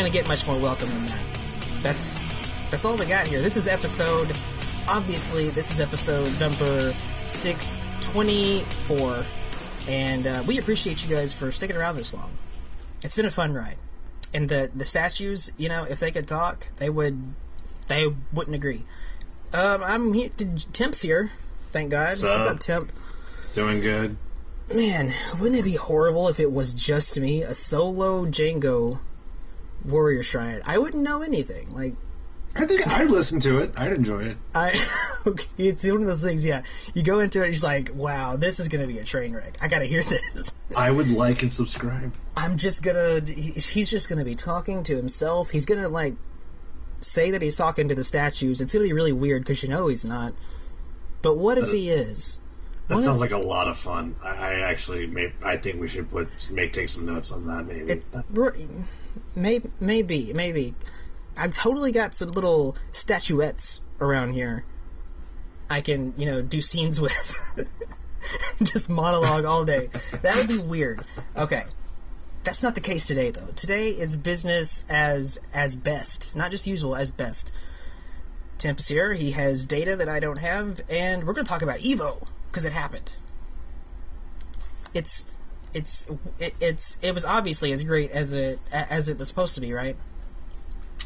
going to get much more welcome than that. That's all we got here. This is episode number 624, and we appreciate you guys for sticking around this long. It's been a fun ride. And the statues, if they could talk, they wouldn't agree. I'm here. Temp's here. Thank God. What's up, Temp? Doing good. Man, wouldn't it be horrible if it was just me, a solo Django Warrior Shrine? I wouldn't know anything. Like, I think I'd listen to it. I'd enjoy it. Okay, it's one of those things. Yeah, you go into it, and you're like, "Wow, this is going to be a train wreck. I got to hear this." I would like and subscribe. He's just gonna be talking to himself. He's gonna say that he's talking to the statues. It's gonna be really weird because he's not. But what if he is? That sounds like a lot of fun. I think we should take some notes on that. Maybe. I've totally got some little statuettes around here. I can do scenes with. Just monologue all day. That would be weird. Okay. That's not the case today, though. Today, it's business as best. Not just usual, as best. Temp is here. He has data that I don't have, and we're going to talk about Evo, because it happened. It was obviously as great as it was supposed to be, right?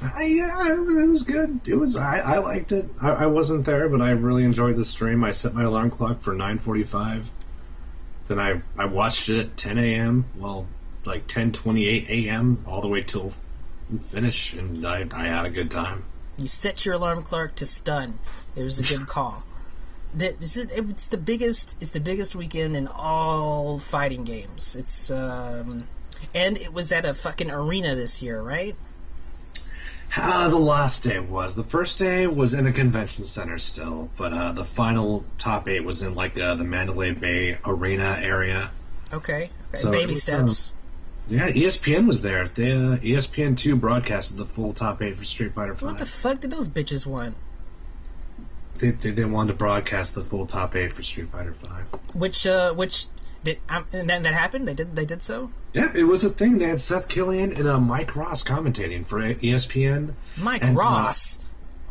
Yeah, it was good. I liked it. I wasn't there, but I really enjoyed the stream. I set my alarm clock for 9:45. Then I watched it at 10 a.m. Well, like 10:28 a.m. all the way till finish, and I had a good time. You set your alarm clock to stun. It was a good call. It's the biggest weekend in all fighting games. And it was at a fucking arena this year, right? The last day was. The first day was in a convention center still, but the final top 8 was in the Mandalay Bay Arena area. Okay. So baby steps. Yeah, ESPN was there. ESPN2 broadcasted the full top 8 for Street Fighter V. What the fuck did those bitches want? They wanted to broadcast the full top 8 for Street Fighter V. Which did and then that happened? They did so? Yeah, it was a thing. They had Seth Killian and Mike Ross commentating for ESPN. Mike Ross?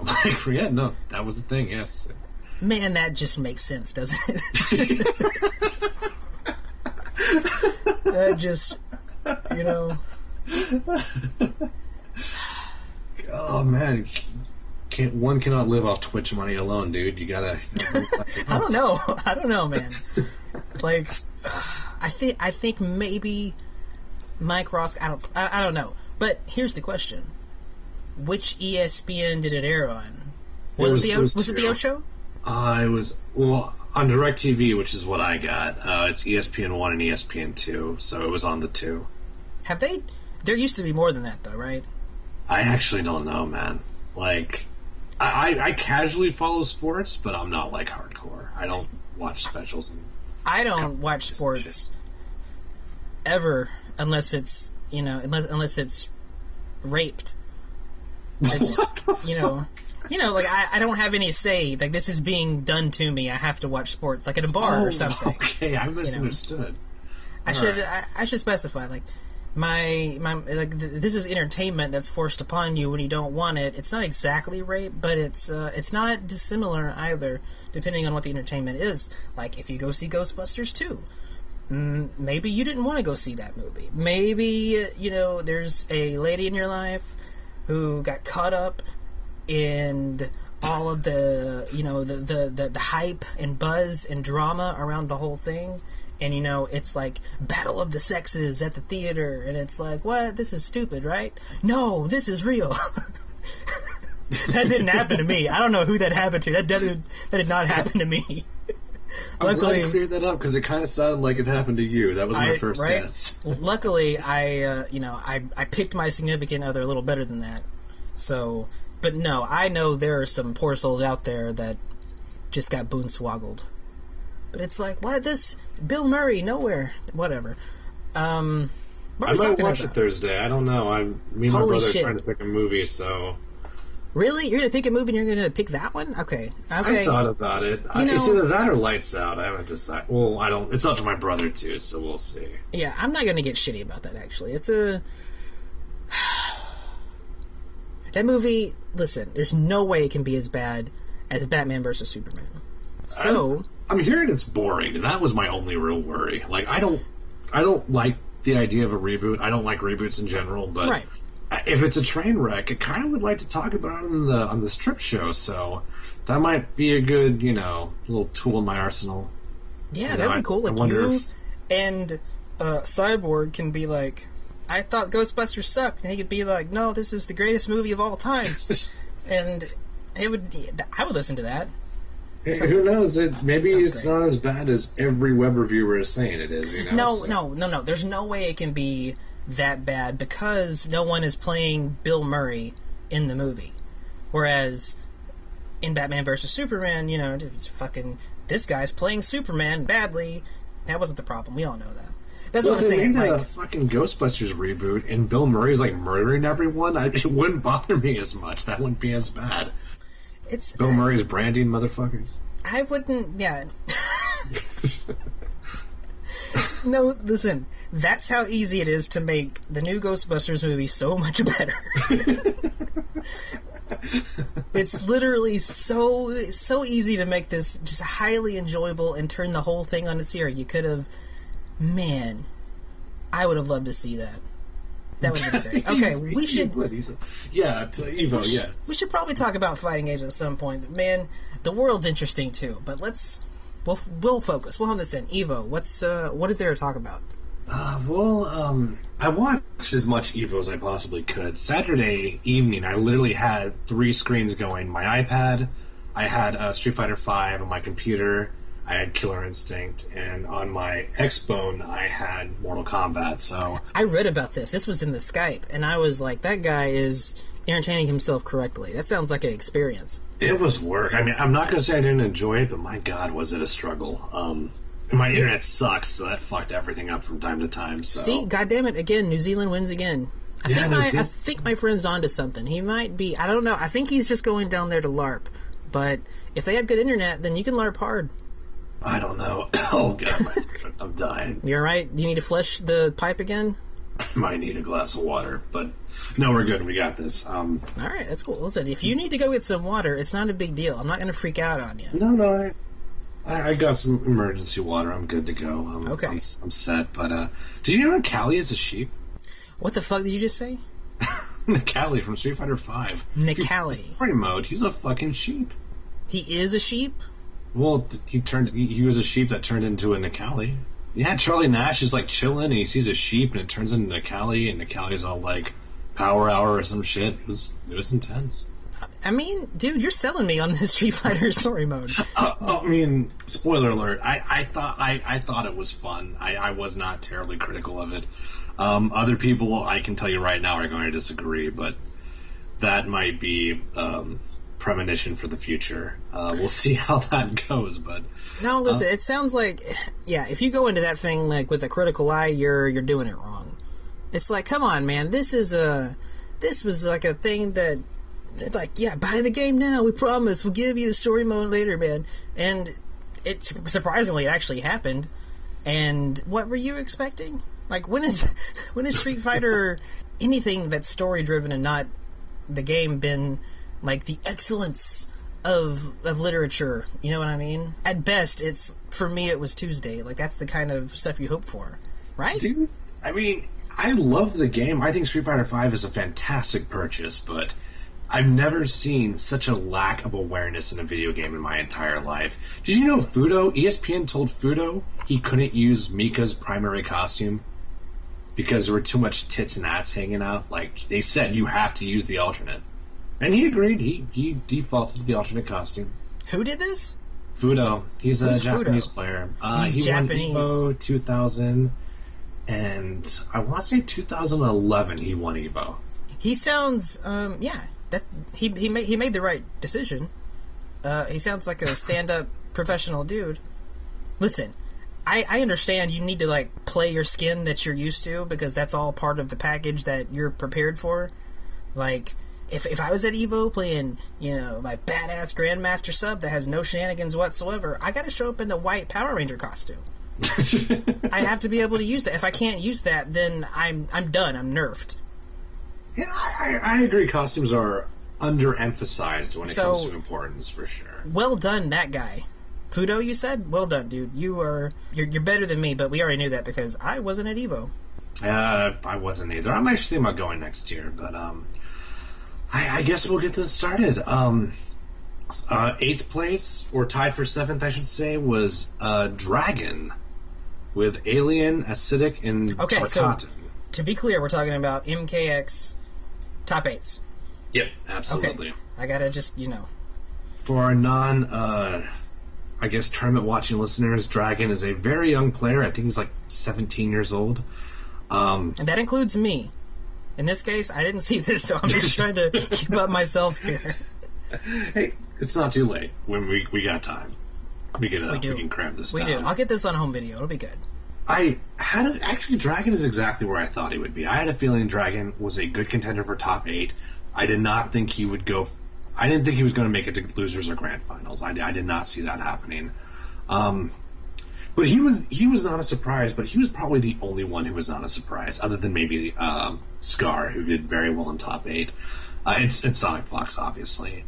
No, that was a thing, yes. Man, that just makes sense, doesn't it? That just, Oh, man. One cannot live off Twitch money alone, dude. You gotta... I don't know, man. I think maybe Mike Ross. I don't know. But here's the question: which ESPN did it air on? Was it the Ocho? It was on DirecTV, which is what I got. It's ESPN1 and ESPN2, so it was on the 2. Have they? There used to be more than that, though, right? I actually don't know, man. I casually follow sports, but I'm not hardcore. I don't watch specials. I don't watch sports ever unless it's unless it's raped. It's I don't have any say. This is being done to me. I have to watch sports, at a bar or something. Okay, I misunderstood. I should specify this is entertainment that's forced upon you when you don't want it. It's not exactly rape, but it's not dissimilar either, depending on what the entertainment is. If you go see Ghostbusters 2, maybe you didn't want to go see that movie. Maybe there's a lady in your life who got caught up in all of the the hype and buzz and drama around the whole thing. And, it's Battle of the Sexes at the theater. And it's what? This is stupid, right? No, this is real. That didn't happen to me. I don't know who that happened to. That did not happen to me. I'm glad you cleared that up, because it kind of sounded like it happened to you. That was my first guess. Luckily, I picked my significant other a little better than that. So, but no, I know there are some poor souls out there that just got boonswoggled. But it's why this Bill Murray nowhere, whatever. I might watch it Thursday. I don't know. Me and my brother are trying to pick a movie, so. Really, you're gonna pick a movie and you're gonna pick that one? Okay. I thought about it. It's either that or Lights Out. I haven't decided. Well, I don't. It's up to my brother too, so we'll see. Yeah, I'm not gonna get shitty about that. Actually, it's a. That movie, listen, there's no way it can be as bad as Batman vs. Superman. So... I'm hearing it's boring, and that was my only real worry. Like, I don't like the idea of a reboot. I don't like reboots in general, but right. If it's a train wreck, I kind of would like to talk about it on the strip show, so that might be a good, little tool in my arsenal. Yeah, that'd be cool. Like, you and Cyborg can be like, I thought Ghostbusters sucked, and he could be like, no, this is the greatest movie of all time. And I would listen to that. Who knows? Maybe it's great. Not as bad as every web reviewer is saying it is. No. There's no way it can be that bad because no one is playing Bill Murray in the movie. Whereas in Batman vs. Superman, it's fucking this guy's playing Superman badly. That wasn't the problem. We all know that. That's what I'm saying. If they made a fucking Ghostbusters reboot and Bill Murray's like murdering everyone, it wouldn't bother me as much. That wouldn't be as bad. It's Bill Murray's branding motherfuckers. I wouldn't, yeah. No, listen, that's how easy it is to make the new Ghostbusters movie so much better. It's literally so easy to make this just highly enjoyable and turn the whole thing on its ear. You could have, man, I would have loved to see that. That would be great. Okay, we should... Yeah, to Evo, yes. We should probably talk about fighting games at some point. Man, the world's interesting too, but we'll focus. We'll hone this in. Evo, what is there to talk about? I watched as much Evo as I possibly could. Saturday evening, I literally had 3 screens going. My iPad, I had Street Fighter V on my computer, I had Killer Instinct, and on my Xbone, I had Mortal Kombat, so... I read about this. This was in the Skype, and I was like, that guy is entertaining himself correctly. That sounds like an experience. It was work. I mean, I'm not going to say I didn't enjoy it, but my God, was it a struggle. My internet sucks, so that fucked everything up from time to time, so... See, goddammit, again, New Zealand wins again. I think my friend's onto something. He might be, I don't know, I think he's just going down there to LARP. But if they have good internet, then you can LARP hard. I don't know. Oh, God, I'm dying. You alright? Do you need to flush the pipe again? I might need a glass of water, but no, we're good. We got this. Alright, that's cool. Listen, if you need to go get some water, it's not a big deal. I'm not going to freak out on you. No, I got some emergency water. I'm good to go. Okay. I'm set, but did you know Callie is a sheep? What the fuck did you just say? Callie from Street Fighter V. Callie. Story mode, he's a fucking sheep. He is a sheep? Well, he was a sheep that turned into a Necalli. Yeah, Charlie Nash is like chilling and he sees a sheep and it turns into Necalli and Necalli's all like power hour or some shit. It was intense. I mean, dude, you're selling me on this Street Fighter story mode. I mean, spoiler alert. I thought it was fun. I was not terribly critical of it. Other people, I can tell you right now, are going to disagree, but that might be premonition for the future. We'll see how that goes, but no, listen, it sounds like, yeah, if you go into that thing like with a critical eye, you're doing it wrong. It's like, come on, man, this was like a thing that, like, yeah, buy the game now, we promise, we'll give you the story mode later, man. And it's surprisingly, it actually happened. And what were you expecting? Like, when is Street Fighter anything that's story driven and not the game been like the excellence of literature? You know what I mean? At best, for me it was Tuesday. Like, that's the kind of stuff you hope for, right? Dude, I mean, I love the game. I think Street Fighter V is a fantastic purchase, but I've never seen such a lack of awareness in a video game in my entire life. Did you know ESPN told Fudo he couldn't use Mika's primary costume because there were too much tits and ass hanging out? Like, they said you have to use the alternate. And he agreed. He defaulted to the alternate costume. Who did this? Fudo. He's a Japanese Fudo? Player. He's Japanese. Won Evo 2000, and I want to say 2011 he won Evo. He sounds, yeah. He made the right decision. He sounds like a stand-up professional dude. Listen, I understand you need to like play your skin that you're used to because that's all part of the package that you're prepared for. Like, if I was at Evo playing, my badass Grandmaster sub that has no shenanigans whatsoever, I gotta show up in the white Power Ranger costume. I have to be able to use that. If I can't use that, then I'm done. I'm nerfed. Yeah, I agree. Costumes are underemphasized when it comes to importance, for sure. Well done, that guy. Fudo, you said? Well done, dude. You're better than me, but we already knew that because I wasn't at EVO. I wasn't either. I'm actually thinking about going next year, but I guess we'll get this started. 8th place, or tied for 7th, I should say, was Dragon with Alien, Acidic, and Tarkatan. So to be clear, we're talking about MKX top 8s. Yep, absolutely. Okay. I gotta just, For our I guess, tournament watching listeners, Dragon is a very young player. I think he's like 17 years old. And that includes me. In this case, I didn't see this, so I'm just trying to keep up myself here. Hey, it's not too late. When we got time, we can cram this. We do. I'll get this on home video. It'll be good. Actually, Dragon is exactly where I thought he would be. I had a feeling Dragon was a good contender for top 8. I did not think he would go. I didn't think he was going to make it to losers or grand finals. I did not see that happening. But he was not a surprise. But he was probably the only one who was not a surprise, other than maybe Scar, who did very well in top 8. It's Sonic Fox, obviously.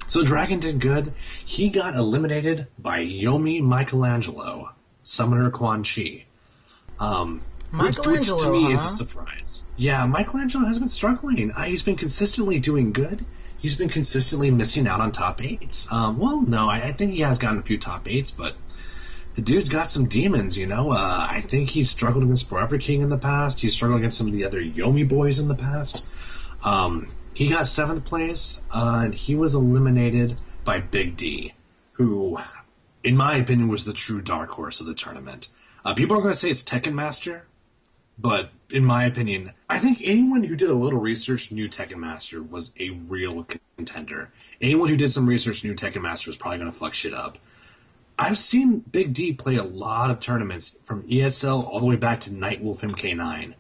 So Dragon did good. He got eliminated by Yomi Michelangelo, Summoner Quan Chi. Michelangelo, which to me is a surprise. Yeah, Michelangelo has been struggling. He's been consistently doing good. He's been consistently missing out on top 8s. I think he has gotten a few top 8s, but the dude's got some demons, I think he's struggled against Forever King in the past. He's struggled against some of the other Yomi boys in the past. He got 7th place, and he was eliminated by Big D, who, in my opinion, was the true dark horse of the tournament. People are going to say it's Tekken Master, but in my opinion, I think anyone who did a little research knew Tekken Master was a real contender. Anyone who did some research knew Tekken Master was probably going to fuck shit up. I've seen Big D play a lot of tournaments from ESL all the way back to Nightwolf MK9.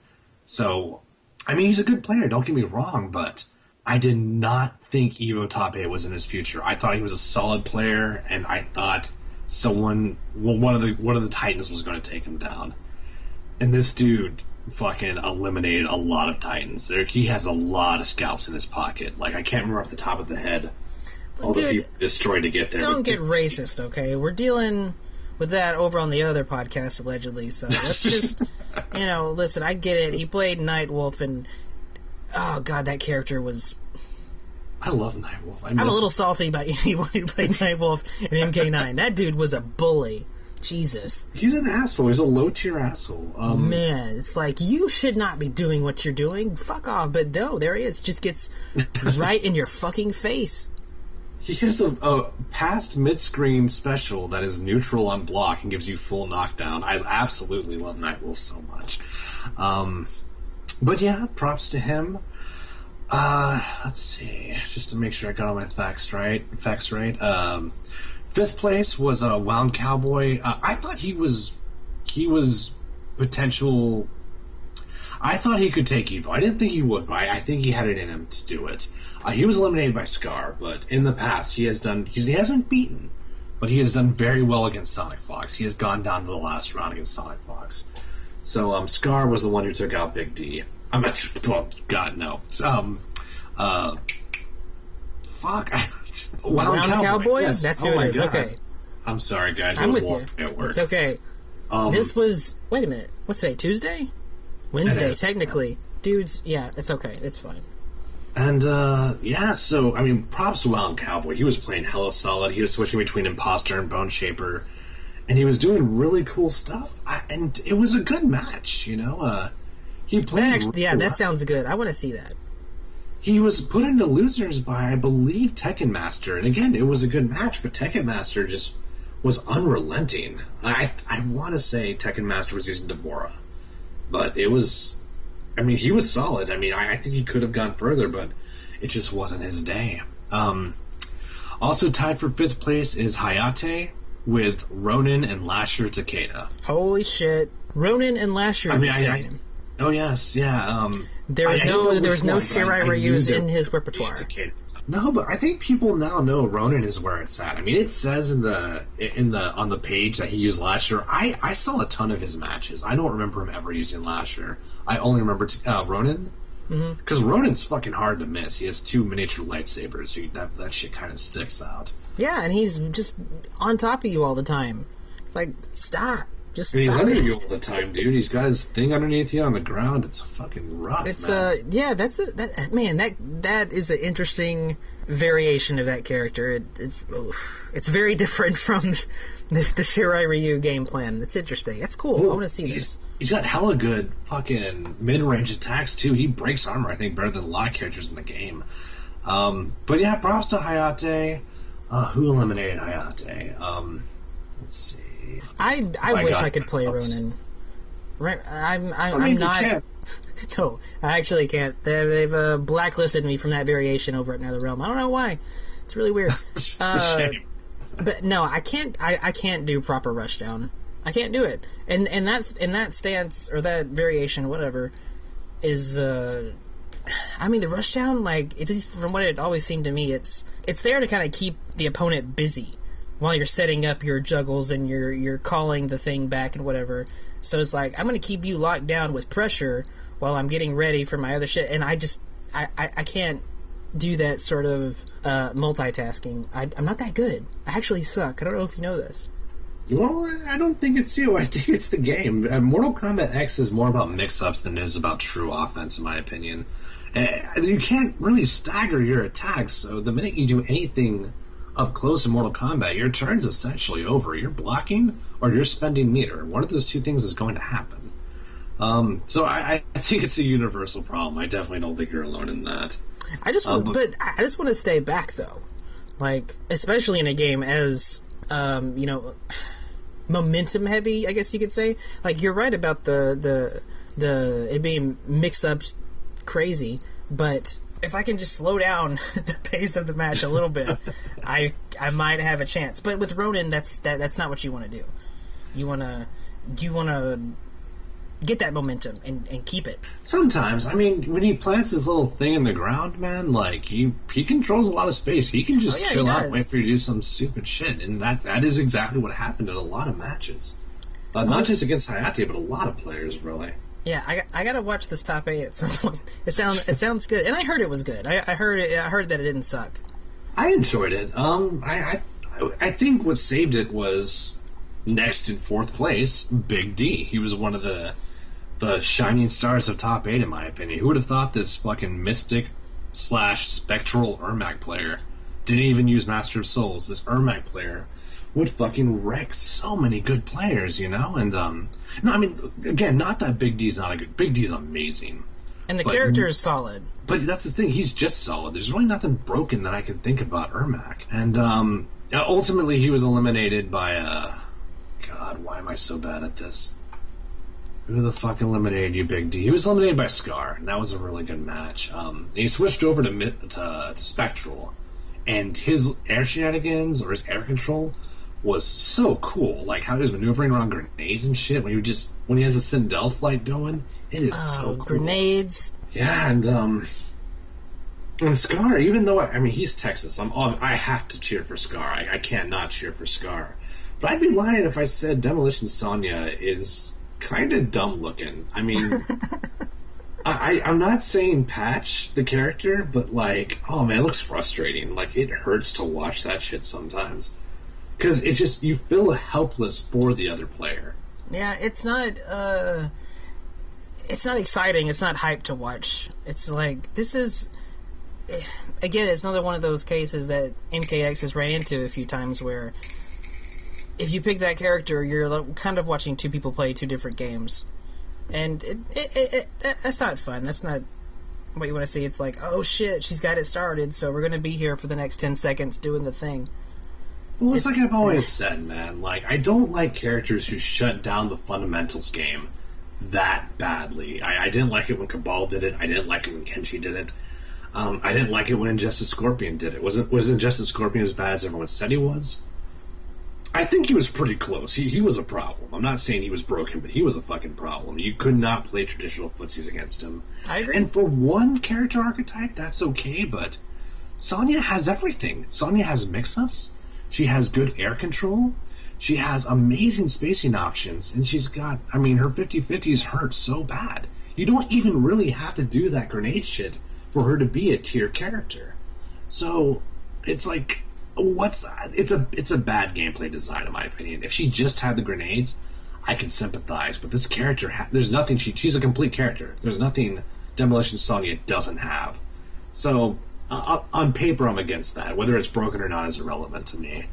So, I mean, he's a good player, don't get me wrong, but I did not think Evo Top 8 was in his future. I thought he was a solid player, and I thought one of the Titans was going to take him down. And this dude fucking eliminated a lot of Titans. He has a lot of scalps in his pocket. Like, I can't remember off the top of the head all the people destroyed to get there. Don't get racist, okay? We're dealing with that over on the other podcast, allegedly, so let's just, listen, I get it. He played Nightwolf, and, oh, God, that character was... I love Nightwolf. I'm a little salty about anyone who played Nightwolf in MK9. That dude was a bully. Jesus. He's an asshole. He's a low-tier asshole. Man, it's like, you should not be doing what you're doing. Fuck off. But no, there he is. Just gets right in your fucking face. He has a past mid-screen special that is neutral on block and gives you full knockdown. I absolutely love Nightwolf so much. But yeah, props to him. Let's see. Just to make sure I got all my facts right. 5th place was Wound Cowboy. I thought he was potential. I thought he could take Evo. I didn't think he would, but I think he had it in him to do it. He was eliminated by Scar, but in the past he hasn't beaten, but he has done very well against Sonic Fox. He has gone down to the last round against Sonic Fox. So Scar was the one who took out Big D. God, no. Fuck. Wound Cowboy? Yes. That's who it is. God. Okay. I'm sorry, guys. I'm with you. At work. It's okay. This was... Wait a minute. What's today? Tuesday? Wednesday, technically. Dudes, yeah, it's okay. It's fine. And, so, I mean, props to Wound Cowboy. He was playing hella solid. He was switching between Imposter and Bone Shaper. And he was doing really cool stuff. And it was a good match, He played... that sounds good. I want to see that. He was put into losers by, I believe, Tekken Master. And again, it was a good match, but Tekken Master just was unrelenting. I want to say Tekken Master was using Deborah. But it was... I mean, he was solid. I mean, I think he could have gone further, but it just wasn't his day. Also tied for 5th place is Hayate with Ronin and Lasher Takeda. Holy shit. Ronin and Lasher. Oh, yes, yeah. There was no Shirai Ryu's in his repertoire. No, but I think people now know Ronin is where it's at. I mean, it says on the page that he used Lasher. I saw a ton of his matches. I don't remember him ever using Lasher. I only remember Ronin. Because Ronin's fucking hard to miss. He has 2 miniature lightsabers. That shit kind of sticks out. Yeah, and he's just on top of you all the time. It's like, stop. Just And he's stop under it. you all the time, dude. He's got his thing underneath you on the ground. It's fucking rough. It's man. yeah, that is an interesting variation of that character. It's very different from the Shirai Ryu game plan. It's interesting. That's cool. I want to see this. He's got hella good fucking mid-range attacks too. He breaks armor, I think, better than a lot of characters in the game. But yeah, props to Hayate. Who eliminated Hayate? Let's see. I wish I could play Ronin. Right, I'm not. Can't. No, I actually can't. They've blacklisted me from that variation over at NetherRealm. I don't know why. It's really weird. It's a shame. But no, I can't. I can't do proper rushdown. I can't do it. And that stance or that variation, whatever, is. I mean, the rushdown, like, it just, from what it always seemed to me, it's there to kind of keep the opponent busy while you're setting up your juggles and you're calling the thing back and whatever. So it's like, I'm going to keep you locked down with pressure while I'm getting ready for my other shit. And I can't do that sort of multitasking. I'm not that good. I actually suck. I don't know if you know this. Well, I don't think it's you. I think it's the game. Mortal Kombat X is more about mix-ups than it is about true offense, in my opinion. You can't really stagger your attacks, so the minute you do anything up close in Mortal Kombat, your turn's essentially over. You're blocking or you're spending meter. One of those two things is going to happen. So I think it's a universal problem. I definitely don't think you're alone in that. I just want to stay back, though. Like, especially in a game as, momentum heavy, I guess you could say. Like, you're right about the it being mix-ups crazy, but if I can just slow down the pace of the match a little bit, I might have a chance. But with Ronin, that's not what you want to do. You want to get that momentum and keep it. Sometimes, I mean, when he plants his little thing in the ground, man, like, he controls a lot of space. He can just chill out, wait for you to do some stupid shit, and that is exactly what happened in a lot of matches. Not just against Hayate, but a lot of players, really. Yeah, I gotta watch this top 8 at some point. It sounds good, and I heard it was good. I heard that it didn't suck. I enjoyed it. I think what saved it was next in 4th place, Big D. He was one of the shining stars of top 8, in my opinion. Who would have thought this fucking mystic / spectral Ermac player didn't even use Master of Souls? This Ermac player would fucking wreck so many good players, you know? And, no, I mean, again, not that Big D's not a good... Big D's amazing. And the character is solid. But that's the thing, he's just solid. There's really nothing broken that I can think about Ermac. And, ultimately he was eliminated by, God, why am I so bad at this? Who the fuck eliminated you, Big D? He was eliminated by Scar, and that was a really good match. He switched over to Spectral, and his air shenanigans, or his air control, was so cool. Like, how he was maneuvering around grenades and shit, when he has the Sindel flight going, it is so cool. Grenades. Yeah, and Scar, even though, I mean, he's Texas, I have to cheer for Scar. I can't not cheer for Scar. But I'd be lying if I said Demolition Sonya is kind of dumb looking. I mean, I'm not saying patch the character, but like, oh man, it looks frustrating. Like, it hurts to watch that shit sometimes. Because it's just, you feel helpless for the other player. Yeah, it's not exciting. It's not hype to watch. It's like, this is, again, it's another one of those cases that MKX has ran into a few times where if you pick that character, you're kind of watching two people play two different games. And that's not fun. That's not what you want to see. It's like, oh shit, she's got it started, so we're going to be here for the next 10 seconds doing the thing. Well, it's like I've always said, man. Like, I don't like characters who shut down the fundamentals game that badly. I didn't like it when Cabal did it. I didn't like it when Kenshi did it. I didn't like it when Injustice Scorpion did it. Was Injustice Scorpion as bad as everyone said he was? I think he was pretty close. He was a problem. I'm not saying he was broken, but he was a fucking problem. You could not play traditional footsies against him. I agree. And for one character archetype, that's okay, but Sonya has everything. Sonya has mix-ups. She has good air control. She has amazing spacing options. And she's got, I mean, her 50-50s hurt so bad. You don't even really have to do that grenade shit for her to be a tier character. So it's like, it's a bad gameplay design in my opinion. If she just had the grenades, I can sympathize. But this character, there's nothing. She's a complete character. There's nothing Demolition Sonya doesn't have. So on paper, I'm against that. Whether it's broken or not is irrelevant to me.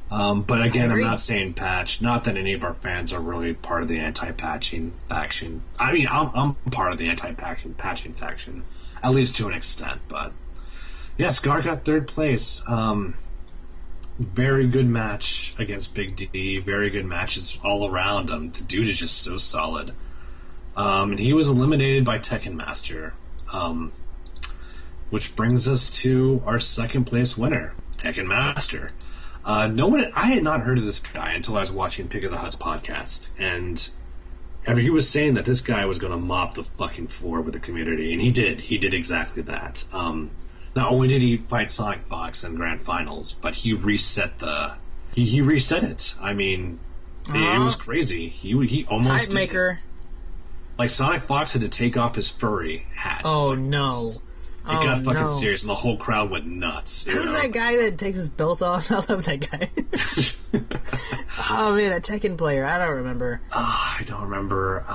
But again, I'm not saying patch. Not that any of our fans are really part of the anti-patching faction. I mean, I'm part of the anti-patching faction, at least to an extent. But yeah, Scar got third place. Very good match against Big D. Very good matches all around. The dude is just so solid. And he was eliminated by Tekken Master. Which brings us to our second place winner, Tekken Master. I had not heard of this guy until I was watching Pick of the Huts podcast, and he was saying that this guy was going to mop the fucking floor with the community, and he did. He did exactly that. Not only did he fight Sonic Fox in Grand Finals, but he reset he reset it. I mean, it was crazy. He almost hype maker. Like Sonic Fox had to take off his furry hat. Oh no. It got fucking serious, and the whole crowd went nuts. Who's that guy that takes his belt off? I love that guy. Oh man, that Tekken player. I don't remember. I don't remember.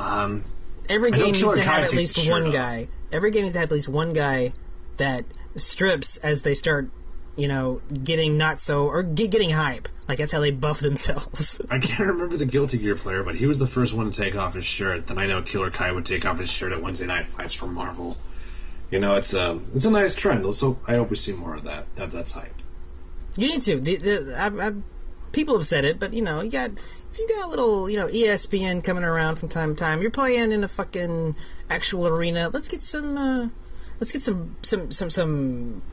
Every game needs to have at least one guy. Every game needs to have at least one guy that strips as they start, getting not so, or getting hype. Like, that's how they buff themselves. I can't remember the Guilty Gear player, but he was the first one to take off his shirt. Then I know Killer Kai would take off his shirt at Wednesday Night Fights for Marvel. It's a nice trend. I hope we see more of that. That's hype. You need to. People have said it, but if you got a little ESPN coming around from time to time, you're playing in a fucking actual arena. Let's get some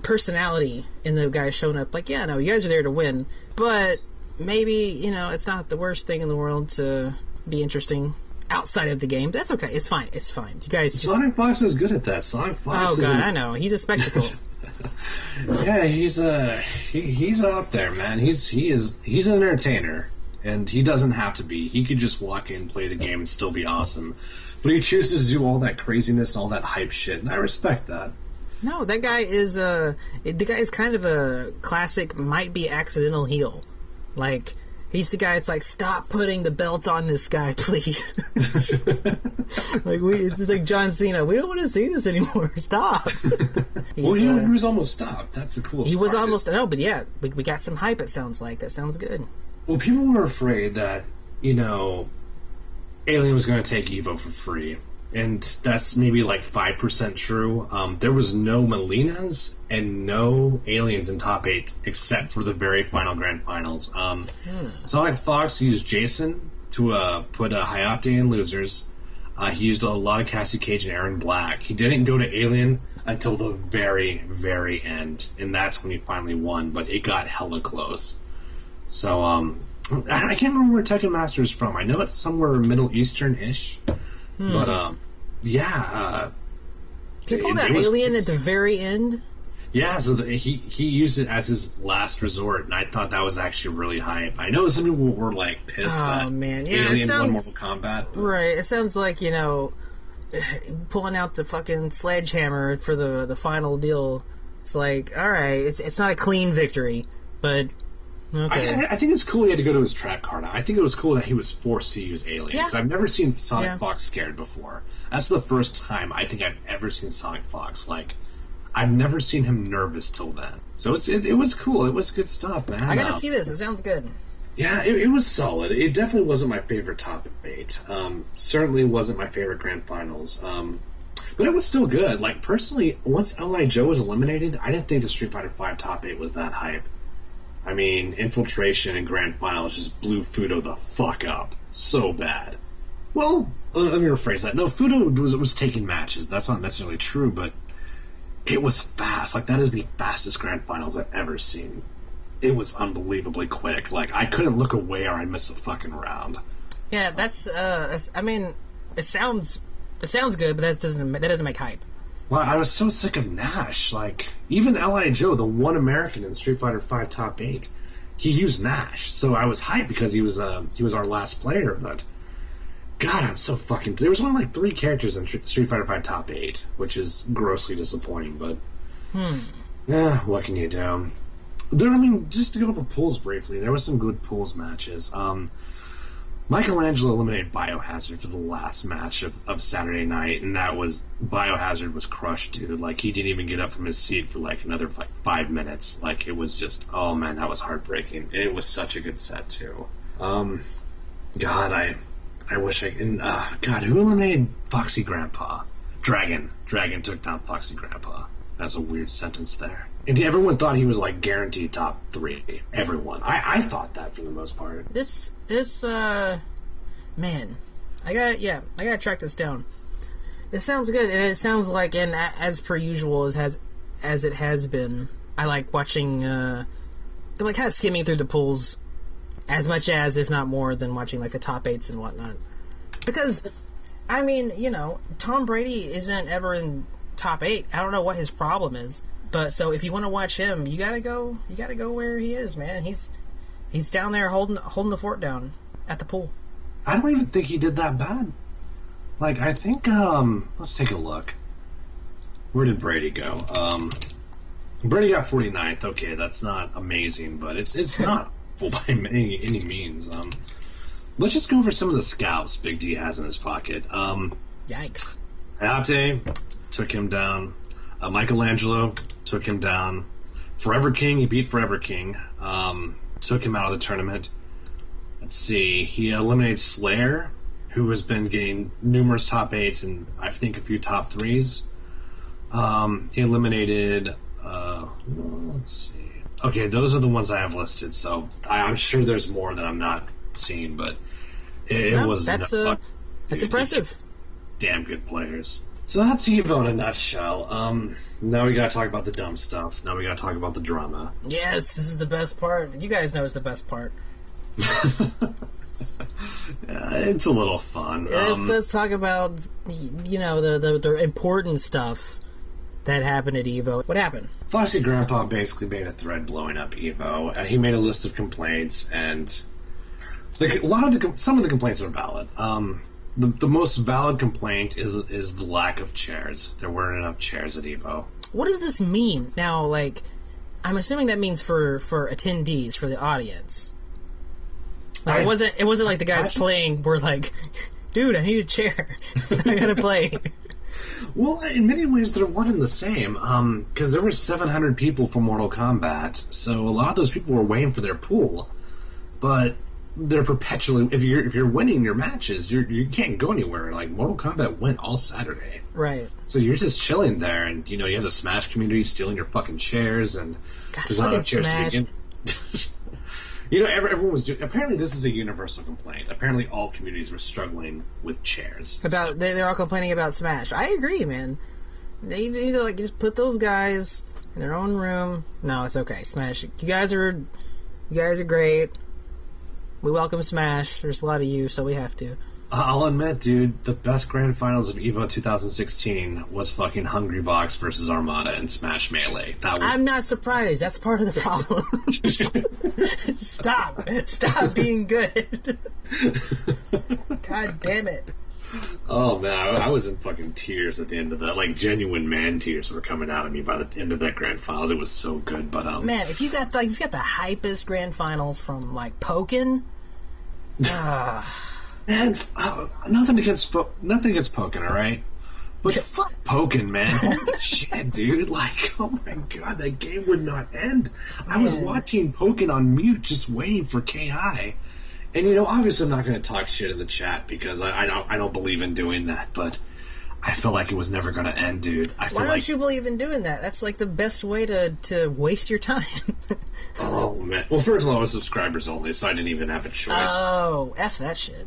personality in the guys showing up. Like, yeah, no, you guys are there to win, but maybe it's not the worst thing in the world to be interesting outside of the game. That's okay. It's fine. You guys just... Sonic Fox is good at that. Sonic Fox. Oh god, I know. He's a spectacle. Yeah, he's out there, man. He's an entertainer, and he doesn't have to be. He could just walk in, play the game, and still be awesome. But he chooses to do all that craziness, all that hype shit, and I respect that. No, that guy is kind of a classic might be accidental heel. Like, he's the guy that's like, stop putting the belt on this guy, please. It's just like John Cena. We don't want to see this anymore. Stop. He was almost stopped. That's the coolest part. He was almost... No, but yeah, we got some hype, it sounds like. That sounds good. Well, people were afraid that, Alien was going to take Evo for free. And that's maybe like 5% true. There was no Melinas and no Aliens in top 8 except for the very final Grand Finals. Sonic Fox used Jason to put Hayate in losers. He used a lot of Cassie Cage and Aaron Black. He didn't go to Alien until the very, very end, and that's when he finally won, but it got hella close. So, I can't remember where Tekken Master is from. I know it's somewhere Middle Eastern-ish. But, He pulled that Alien at the very end? Yeah, so he used it as his last resort, and I thought that was actually really hype. I know some people were, pissed that Alien won Mortal Kombat. But... Right, it sounds like, pulling out the fucking sledgehammer for the final deal. It's like, alright, it's not a clean victory, but... Okay. I think it's cool he had to go to his track card. I think it was cool that he was forced to use Alien. Yeah. I've never seen Sonic Fox scared before. That's the first time I think I've ever seen Sonic Fox. I've never seen him nervous till then. So it was cool. It was good stuff, man. I gotta see this. It sounds good. Yeah, it was solid. It definitely wasn't my favorite top 8. Certainly wasn't my favorite Grand Finals. But it was still good. Personally, once L.I. Joe was eliminated, I didn't think the Street Fighter V top 8 was that hype. I mean, Infiltration and Grand Finals just blew Fudo the fuck up. So bad. Well, let me rephrase that. No, Fudo was taking matches. That's not necessarily true, but it was fast. That is the fastest Grand Finals I've ever seen. It was unbelievably quick. I couldn't look away or I'd miss a fucking round. Yeah, that's, I mean, it sounds good, but that doesn't make hype. Well, I was so sick of Nash. Even L.I. Joe, the one American in Street Fighter V top 8, he used Nash. So I was hyped because he was our last player. But God, I'm so fucking... There was only like 3 characters in Street Fighter V Top 8, which is grossly disappointing, but... what can you do? Just to go over pools briefly, there was some good pools matches. Michelangelo eliminated Biohazard for the last match of Saturday night, and that was... Biohazard was crushed, dude. Like, he didn't even get up from his seat for, like, another 5 minutes. Like, it was just... Oh, man, that was heartbreaking. And it was such a good set, too. God, I wish I... God, who eliminated Foxy Grandpa? Dragon. Dragon took down Foxy Grandpa. That's a weird sentence there. And everyone thought he was, like, guaranteed top 3. Everyone. I thought that for the most part. This, man. I gotta track this down. It sounds good, and it sounds like, and as per usual, as it has been, I like watching, like, kind of skimming through the pools as much as, if not more, than watching, like, the top 8s and whatnot. Because, I mean, you know, Tom Brady isn't ever in top 8. I don't know what his problem is. But so if you want to watch him, you gotta go where he is, man. He's down there holding the fort down at the pool. I don't even think he did that bad. Like, I think let's take a look. Where did Brady go? Brady got 49th. Okay, that's not amazing, but it's not full by any means. Let's just go over some of the scalps Big D has in his pocket. Yikes. Abte took him down. Michelangelo took him down. Forever King, he beat Forever King. Took him out of the tournament. Let's see. He eliminated Slayer, who has been getting numerous top 8s and I think a few top 3s. He eliminated... let's see. Okay, those are the ones I have listed, so I'm sure there's more that I'm not seeing, but it was... That's impressive. Damn good players. So that's Evo in a nutshell. Now we gotta talk about the dumb stuff. Now we gotta talk about the drama. Yes, this is the best part. You guys know it's the best part. It's a little fun. Let's talk about, you know, the important stuff that happened at Evo. What happened? Foxy Grandpa basically made a thread blowing up Evo. He made a list of complaints, and some of the complaints are valid. The most valid complaint is the lack of chairs. There weren't enough chairs at Evo. What does this mean? Now, like, I'm assuming that means for attendees, for the audience. Like, it wasn't like the guys playing were like, dude, I need a chair. I gotta play. Well, in many ways, they're one and the same. Because there were 700 people for Mortal Kombat, so a lot of those people were waiting for their pool. But they're perpetually... If you're winning your matches, you can't go anywhere. Like, Mortal Kombat went all Saturday. Right. So you're just chilling there, and, you know, you have the Smash community stealing your fucking chairs, and... God, there's not enough chairs Smash. To begin. You know, everyone was doing... Apparently, this is a universal complaint. Apparently, all communities were struggling with chairs. They're all complaining about Smash. I agree, man. They need to, like, just put those guys in their own room. No, it's okay. Smash. You guys are great. We welcome Smash. There's a lot of you, so we have to. I'll admit, dude, the best grand finals of EVO 2016 was fucking Hungrybox versus Armada and Smash Melee. I'm not surprised. That's part of the problem. Stop being good. God damn it. Oh man, I was in fucking tears at the end of that. Like, genuine man tears were coming out of me by the end of that grand finals. It was so good, but man, if you got the hypest grand finals from like Pokken, man, nothing against Pokken, all right? But fuck Pokken, man. Holy shit, dude. Like, oh my god, that game would not end. I was watching Pokken on mute just waiting for KI. And, you know, obviously I'm not going to talk shit in the chat because I don't believe in doing that, but I felt like it was never going to end, dude. Why don't you believe in doing that? That's like the best way to waste your time. Oh, man. Well, first of all, it was subscribers only, so I didn't even have a choice. Oh, F that shit.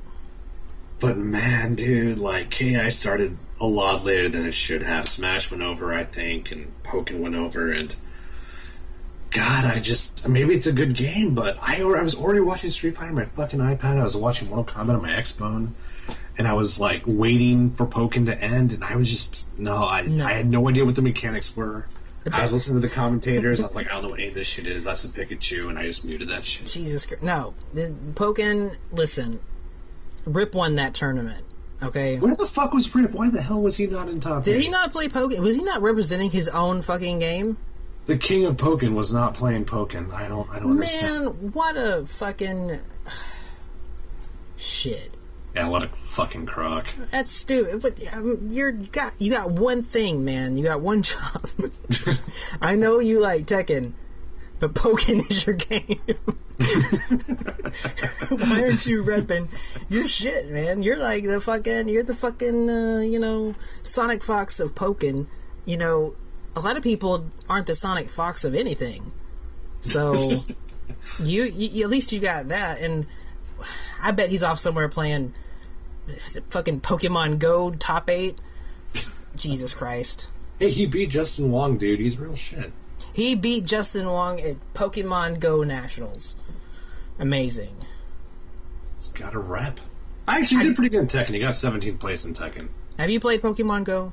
But, man, dude, like, KI started a lot later than it should have. Smash went over, I think, and Pokken went over, and... God, maybe it's a good game, but I was already watching Street Fighter on my fucking iPad. I was watching Mortal Kombat on my Xbone, and I was, like, waiting for Pokken to end, and I was just... I had no idea what the mechanics were. I was listening to the commentators. I was like, I don't know what any of this shit is. That's a Pikachu, and I just muted that shit. Jesus Christ. No. Pokken, listen... Rip won that tournament. Okay. Where the fuck was Rip? Why the hell was he not in top 8? Did he not play Pokken? Was he not representing his own fucking game? The king of Pokken was not playing Pokken. I don't understand. Man, what a fucking shit. Yeah, what a fucking crock. That's stupid. But you got one thing, man. You got one job. I know you like Tekken, but Pokken is your game. Why aren't you repping your shit, man? You're like the fucking Sonic Fox of Pokken. You know, a lot of people aren't the Sonic Fox of anything. So you at least you got that, and I bet he's off somewhere playing fucking Pokemon Go top 8. Jesus Christ. Hey, he beat Justin Wong, dude. He's real shit. He beat Justin Wong at Pokemon Go Nationals. Amazing. He's got a rep. I actually did pretty good in Tekken. He got 17th place in Tekken. Have you played Pokemon Go?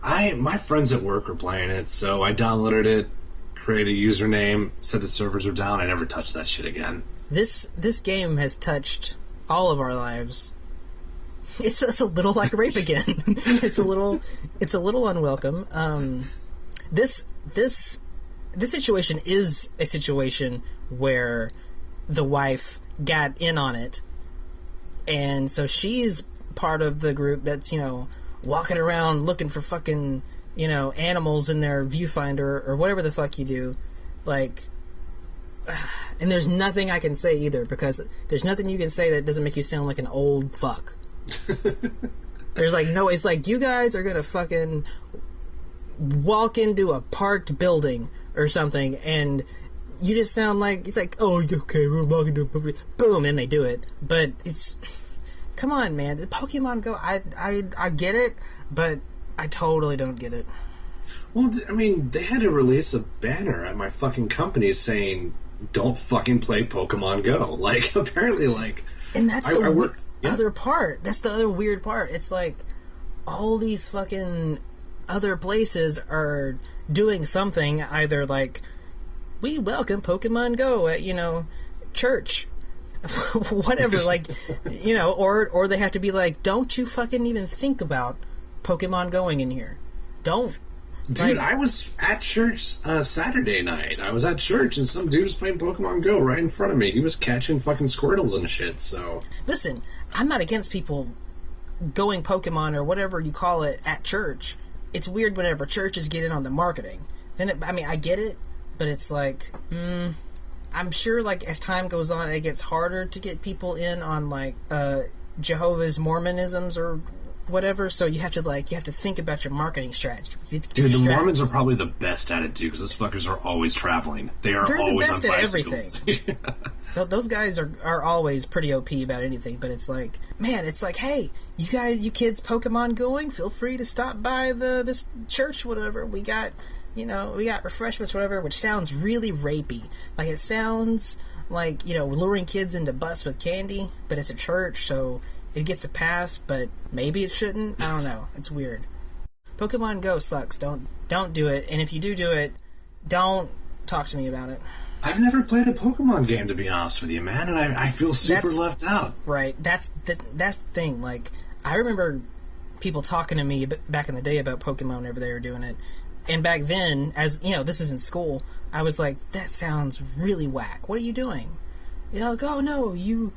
My friends at work were playing it, so I downloaded it, created a username, said the servers were down. I never touched that shit again. This game has touched all of our lives. It's a little like rape again. It's a little unwelcome. This situation is a situation where the wife got in on it, and so she's part of the group that's walking around looking for fucking animals in their viewfinder or whatever the fuck you do, like. And there's nothing I can say either, because there's nothing you can say that doesn't make you sound like an old fuck. There's like no, it's like you guys are gonna fucking walk into a parked building or something, and you just sound like it's like, oh, okay, we're walking to a boom, and they do it. But it's, come on, man, the Pokemon Go, I get it, but I totally don't get it. Well, I mean, they had to release a banner at my fucking company saying, "Don't fucking play Pokemon Go." Like, apparently, like, and that's other part. That's the other weird part. It's like all these fucking other places are doing something, either like, we welcome Pokemon Go at church, whatever, like, or they have to be like, don't you fucking even think about Pokemon going in here. Don't. Dude, I was at church Saturday night. I was at church and some dude was playing Pokemon Go right in front of me. He was catching fucking Squirtles and shit, so... Listen, I'm not against people going Pokemon or whatever you call it at church. It's weird whenever churches get in on the marketing. Then, I get it, but it's like, I'm sure, like, as time goes on, it gets harder to get people in on, like, Jehovah's Mormonisms or whatever, so you have to think about your marketing strategy. Dude, the Mormons are probably the best at it too, because those fuckers are always traveling. They're always the best on at bicycles. everything. Those guys are always pretty OP about anything, but it's like, man, it's like, hey, you kids Pokemon going, feel free to stop by this church, whatever. We got refreshments, whatever, which sounds really rapey. Like, it sounds like, luring kids into bus with candy, but it's a church, so it gets a pass, but maybe it shouldn't. I don't know. It's weird. Pokemon Go sucks. Don't do it. And if you do it, don't talk to me about it. I've never played a Pokemon game, to be honest with you, man, and I feel super left out. Right. That's the thing. Like, I remember people talking to me back in the day about Pokemon whenever they were doing it. And back then, as this is in school, I was like, that sounds really whack. What are you doing? Oh no, you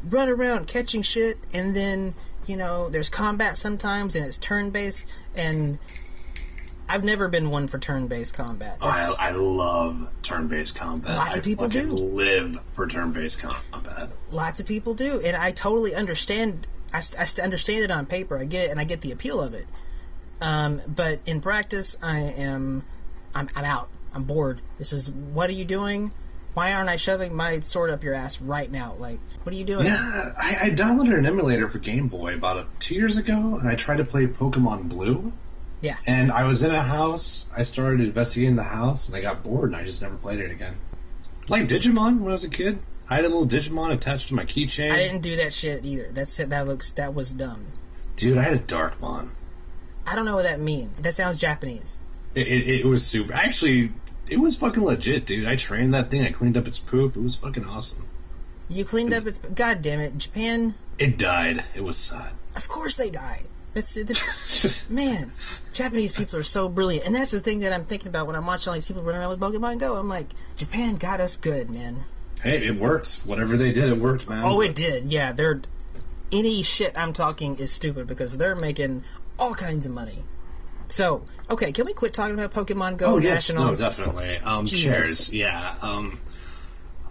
run around catching shit, and then there's combat sometimes, and it's turn-based, and I've never been one for turn-based combat. I love turn-based combat. Lots of people do. Live for turn-based combat. Lots of people do, and I totally understand. I understand it on paper. I get it, and I get the appeal of it. But in practice, I'm out. I'm bored. What are you doing? Why aren't I shoving my sword up your ass right now? Like, what are you doing? Yeah, I downloaded an emulator for Game Boy about 2 years ago, and I tried to play Pokemon Blue. Yeah. And I was in a house, I started investigating the house, and I got bored, and I just never played it again. Like Digimon when I was a kid. I had a little Digimon attached to my keychain. I didn't do that shit either. That was dumb. Dude, I had a Darkmon. I don't know what that means. That sounds Japanese. It was super... Actually... It was fucking legit, dude. I trained that thing. I cleaned up its poop. It was fucking awesome. You cleaned up its... God damn it, Japan... It died. It was sad. Of course they died. Man, Japanese people are so brilliant. And that's the thing that I'm thinking about when I'm watching all these people running around with Pokemon Go. I'm like, Japan got us good, man. Hey, it worked. Whatever they did, it worked, man. Oh, it did. Yeah, any shit I'm talking is stupid because they're making all kinds of money. So, okay, can we quit talking about Pokemon Go Nationals? No, definitely. Chairs, yeah.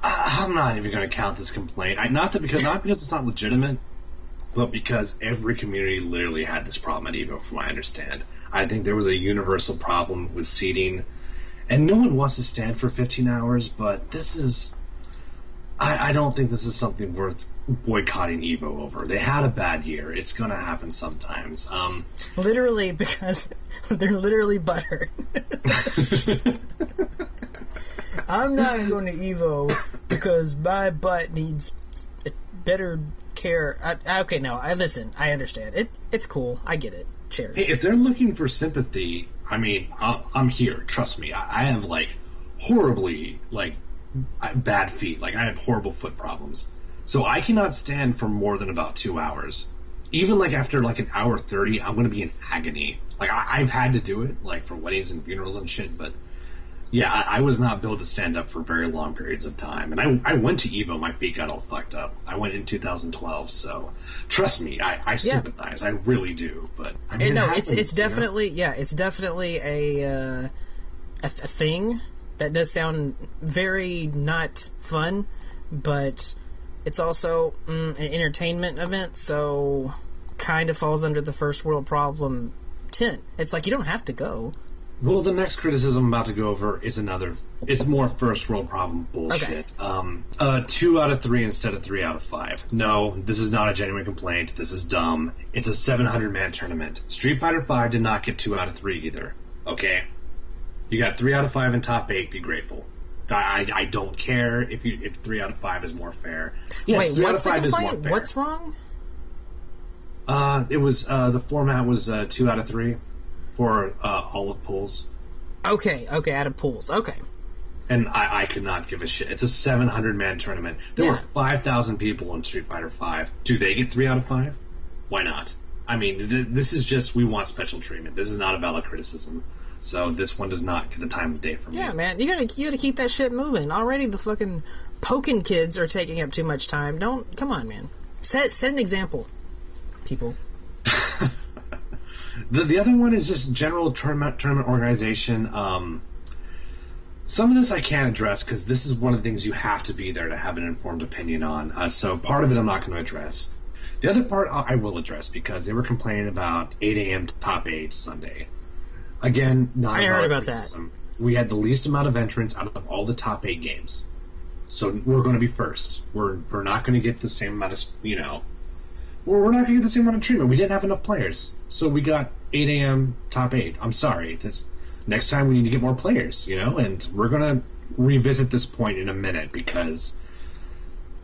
I'm not even going to count this complaint. Not because it's not legitimate, but because every community literally had this problem at EVO, from what I understand. I think there was a universal problem with seating, and no one wants to stand for 15 hours, but this is... I don't think this is something worth boycotting EVO over. They had a bad year. It's going to happen sometimes. Literally, because they're literally butthurt. I'm not going to EVO because my butt needs better care. Okay, no, listen. I understand. It's cool. I get it. Cheers. Hey, if they're looking for sympathy, I mean, I'm here. Trust me. I have, horribly, bad feet. I have horrible foot problems. So I cannot stand for more than about 2 hours. Even, after, an hour 30, I'm going to be in agony. I've had to do it, for weddings and funerals and shit, but... Yeah, I was not built to stand up for very long periods of time. And I went to EVO, my feet got all fucked up. I went in 2012, so trust me, I sympathize. I really do. But I mean, it's definitely it's definitely a thing that does sound very not fun, but it's also an entertainment event, so kind of falls under the first world problem tent. It's you don't have to go. Well, the next criticism I'm about to go over is it's more first world problem bullshit. Okay. 2 out of 3 instead of 3 out of 5. No, this is not a genuine complaint. This is dumb. It's a 700-man tournament. Street Fighter V did not get 2 out of 3 either. Okay? You got 3 out of 5 in top 8, be grateful. I don't care if 3 out of 5 is more fair. Yes, wait, 3 what's out of 5 is more fair. What's wrong? It was, the format was 2 out of 3. For all of pools. Okay, out of pools. Okay. And I could not give a shit. It's a 700-man tournament. There were 5,000 people in Street Fighter V. Do they get 3 out of 5? Why not? I mean, this is just, we want special treatment. This is not a valid criticism. So this one does not get the time of day from me. Yeah, man. You gotta keep that shit moving. Already the fucking Pokken kids are taking up too much time. Come on, man. Set an example, people. The other one is just general tournament organization. Some of this I can't address because this is one of the things you have to be there to have an informed opinion on. So part of it I'm not going to address. The other part I will address because they were complaining about 8 a.m. top 8 Sunday. Again, not I heard about that. We had the least amount of entrants out of all the top 8 games. So we're going to be first. We're not going to get the same amount of, we're not going to get the same amount of treatment. We didn't have enough players. So we got 8 a.m. top 8. I'm sorry. Next time we need to get more players, and we're going to revisit this point in a minute because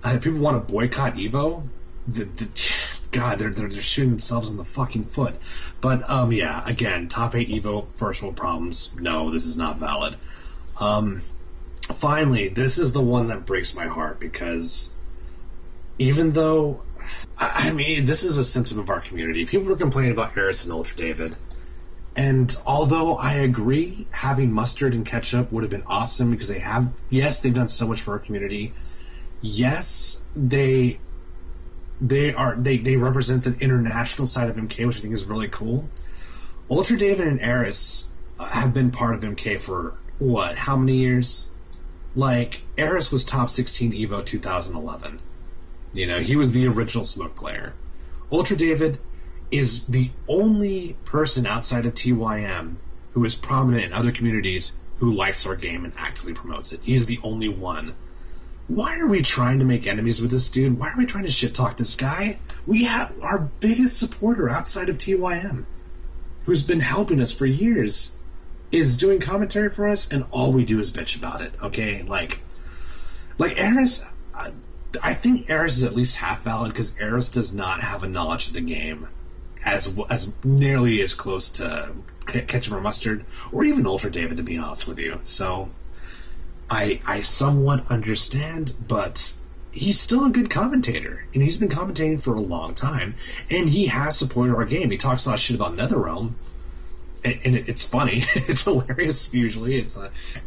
people want to boycott EVO. God, they're shooting themselves in the fucking foot. But, again, top 8 EVO, first world problems. No, this is not valid. Finally, this is the one that breaks my heart because even though... I mean, this is a symptom of our community. People were complaining about Eris and Ultra David. And although I agree having mustard and ketchup would have been awesome because they've done so much for our community. Yes, they represent the international side of MK, which I think is really cool. Ultra David and Eris have been part of MK for, how many years? Eris was top 16 EVO 2011. He was the original smoke player. Ultra David is the only person outside of TYM who is prominent in other communities who likes our game and actively promotes it. He's the only one. Why are we trying to make enemies with this dude? Why are we trying to shit-talk this guy? We have our biggest supporter outside of TYM, who's been helping us for years, is doing commentary for us, and all we do is bitch about it, okay? Eris... I think Eris is at least half valid because Eris does not have a knowledge of the game as nearly as close to Ketchup or Mustard or even Ultra David, to be honest with you. So I somewhat understand, but he's still a good commentator, and he's been commentating for a long time, and he has supported our game. He talks a lot of shit about NetherRealm, and it's funny. It's hilarious. Usually, it's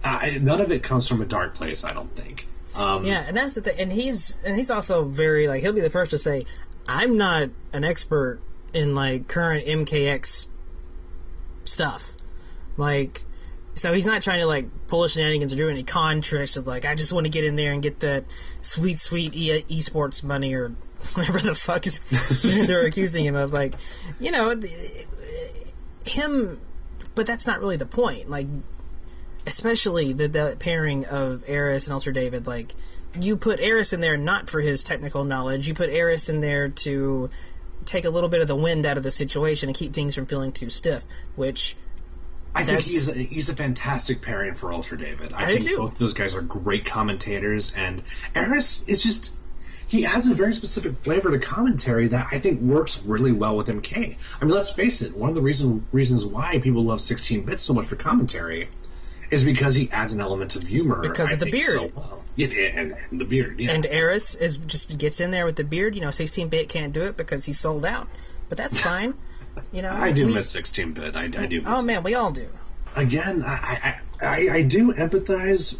none of it comes from a dark place. I don't think. Yeah, and that's the thing. And he's also very like, he'll be the first to say, I'm not an expert in like current MKX stuff. Like, so he's not trying to like pull shenanigans or do any con tricks of like, I just want to get in there and get that sweet esports money or whatever the fuck is they're accusing him of. Like, you know, him, but that's not really the point. Like, especially the pairing of Eris and Ultra David. Like, you put Eris in there not for his technical knowledge. You put Eris in there to take a little bit of the wind out of the situation and keep things from feeling too stiff, which I think he's a fantastic pairing for Ultra David. I think both of those guys are great commentators, and Eris is just, he adds a very specific flavor to commentary that I think works really well with MK. I mean, let's face it, one of the reasons why people love 16-bit so much for commentary is because he adds an element of humor. It's because of the beard. So well. Yeah, and the beard, yeah. And Eris just gets in there with the beard. You know, 16-bit can't do it because he's sold out. But that's fine. You know, I do miss 16-bit. I do miss Oh, man, we all do. Again, I do empathize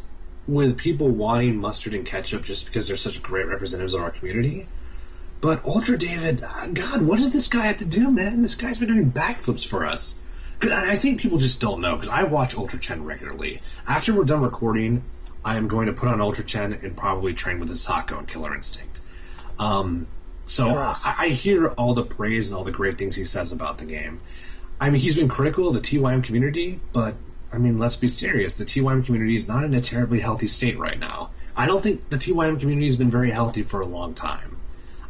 with people wanting mustard and ketchup just because they're such great representatives of our community. But Ultra David, God, what does this guy have to do, man? This guy's been doing backflips for us. I think people just don't know, because I watch Ultra Chen regularly. After we're done recording, I am going to put on Ultra Chen and probably train with Hisako and Killer Instinct. So I hear all the praise and all the great things he says about the game. I mean, he's been critical of the TYM community, but, I mean, let's be serious. The TYM community is not in a terribly healthy state right now. I don't think the TYM community has been very healthy for a long time.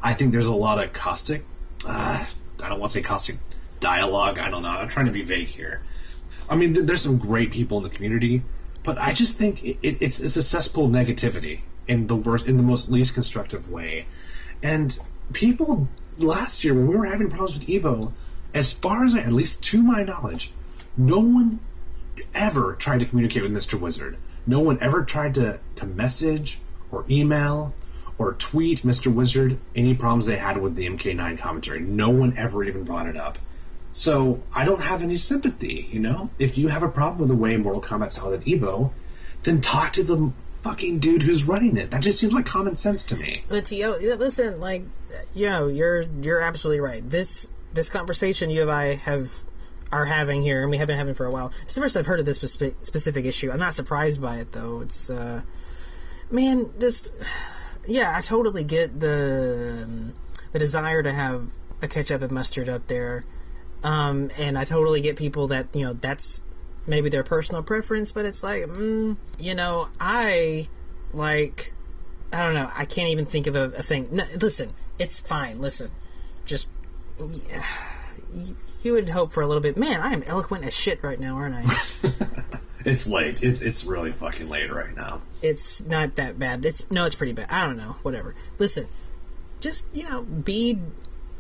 I think there's a lot of caustic, I don't want to say caustic dialogue, I don't know, I'm trying to be vague here. I mean, there's some great people in the community, but I just think it's a cesspool of negativity in the most least constructive way. And people last year, when we were having problems with Evo, as far as at least to my knowledge, no one ever tried to communicate with Mr. Wizard. No one ever tried to message or email or tweet Mr. Wizard any problems they had with the MK9 commentary. No one ever even brought it up. So I don't have any sympathy, you know? If you have a problem with the way Mortal Kombat's held at Evo, then talk to the fucking dude who's running it. That just seems like common sense to me. But listen, like, you know, you're absolutely right. This conversation you and I are having here, and we have been having for a while. It's the first I've heard of this specific issue. I'm not surprised by it, though. It's, man, just, yeah, I totally get the desire to have a ketchup and mustard up there. And I totally get people that, you know, that's maybe their personal preference, but it's like, you know, I don't know, I can't even think of a thing. No, listen, it's fine, listen, just, you would hope for a little bit. Man, I am eloquent as shit right now, aren't I? It's late. It's really fucking late right now. It's not that bad. It's pretty bad. I don't know, whatever. Listen, just, you know, be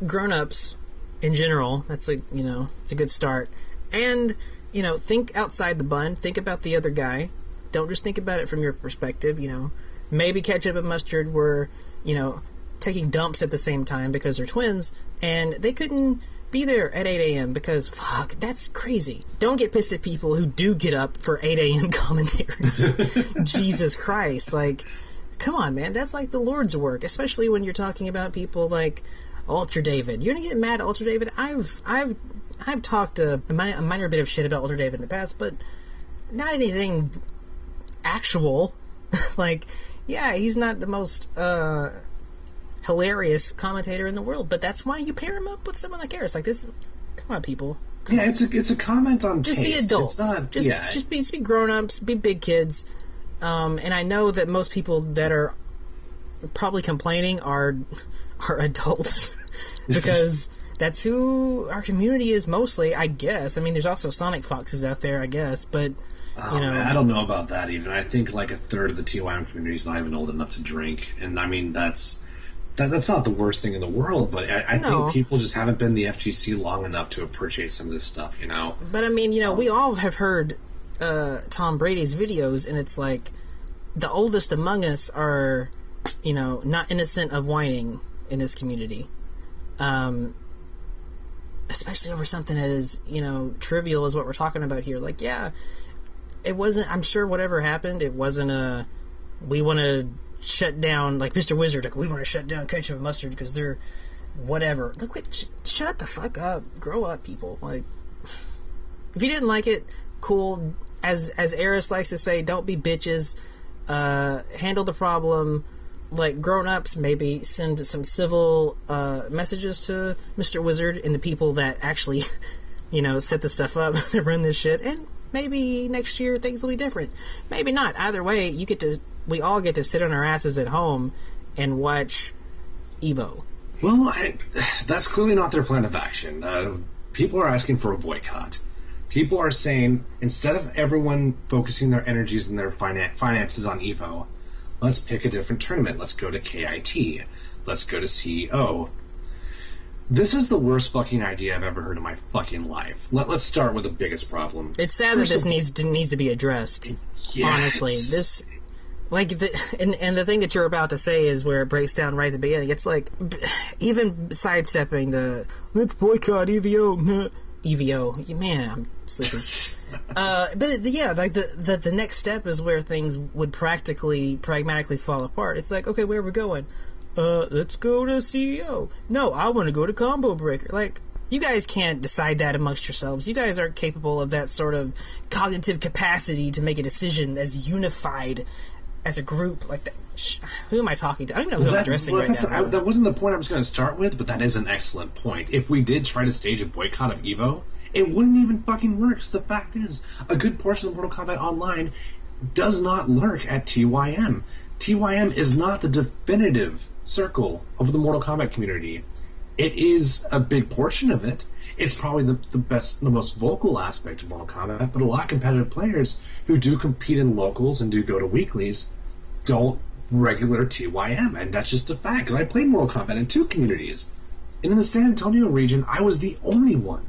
grown-ups in general. That's it's a good start. And, you know, think outside the bun. Think about the other guy. Don't just think about it from your perspective, you know. Maybe ketchup and mustard were, you know, taking dumps at the same time because they're twins, and they couldn't be there at 8 a.m. because, fuck, that's crazy. Don't get pissed at people who do get up for 8 a.m. commentary. Jesus Christ. Like, come on, man. That's like the Lord's work, especially when you're talking about people like Ultra David. You're gonna get mad at Ultra David. I've talked a minor bit of shit about Ultra David in the past, but not anything actual. Like, yeah, he's not the most hilarious commentator in the world, but that's why you pair him up with someone like Eris. Like this, come on, people. Come on. It's a comment on just taste. Be adults. Just be grown-ups. Be big kids. And I know that most people that are probably complaining are adults because that's who our community is mostly, I guess. I mean, there's also Sonic Foxes out there, I guess, but you know, man, I don't know about that even. I think like a third of the TYM community is not even old enough to drink, and I mean that's not the worst thing in the world, but I think people just haven't been in the FGC long enough to appreciate some of this stuff, you know. But I mean, you know, we all have heard Tom Brady's videos, and it's like the oldest among us are not innocent of whining in this community. Especially over something as, trivial as what we're talking about here. Like, yeah, it wasn't, I'm sure whatever happened, it wasn't we want to shut down, like Mr. Wizard, like, we want to shut down Ketchup and Mustard because they're whatever. Look, shut the fuck up. Grow up, people. Like, if you didn't like it, cool. As Eris likes to say, don't be bitches. Handle the problem like grown-ups. Maybe send some civil messages to Mr. Wizard and the people that actually, set the stuff up to run this shit. And maybe next year things will be different. Maybe not. Either way, we all get to sit on our asses at home and watch Evo. Well, that's clearly not their plan of action. People are asking for a boycott. People are saying, instead of everyone focusing their energies and their finances on Evo, let's pick a different tournament. Let's go to KIT. Let's go to CEO. This is the worst fucking idea I've ever heard in my fucking life. Let's start with the biggest problem. It's sad that this needs to be addressed. Yes. Honestly, this... and the thing that you're about to say is where it breaks down right at the beginning. It's like, even sidestepping the, let's boycott EVO. EVO. Man, I'm sleeping. But yeah, like the next step is where things would pragmatically fall apart. It's like, okay, where are we going? Let's go to CEO. No, I want to go to Combo Breaker. Like, you guys can't decide that amongst yourselves. You guys aren't capable of that sort of cognitive capacity to make a decision as unified as a group. Like that. Who am I talking to? I don't even know who I'm addressing right now. That wasn't the point I was going to start with, but that is an excellent point. If we did try to stage a boycott of EVO, it wouldn't even fucking work. So the fact is, a good portion of Mortal Kombat Online does not lurk at TYM. TYM is not the definitive circle of the Mortal Kombat community. It is a big portion of it. It's probably the most vocal aspect of Mortal Kombat, but a lot of competitive players who do compete in locals and do go to weeklies don't regular TYM, and that's just a fact, because I played Mortal Kombat in 2 communities. And in the San Antonio region, I was the only one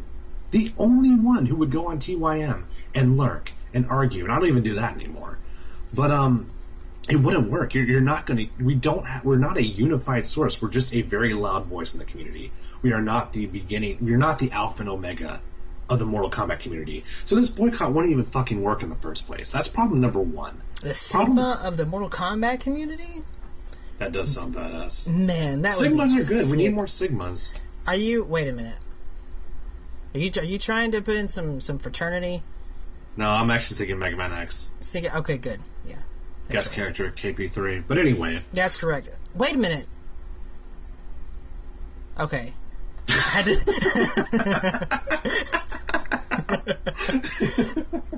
who would go on TYM and lurk and argue, and I don't even do that anymore. But it wouldn't work. You're not going to. We're not a unified source. We're just a very loud voice in the community. We are not the beginning. We're not the alpha and omega of the Mortal Kombat community. So this boycott wouldn't even fucking work in the first place. That's problem number 1. The Sigma of the Mortal Kombat community? That does sound badass. Man, that Sigmas would be are good. sick. We need more Sigmas. Are you... Wait a minute. Are you trying to put in some fraternity? No, I'm actually thinking Mega Man X. Okay, good. Yeah. Guest right. Character KP3. But anyway. That's correct. Wait a minute. Okay. I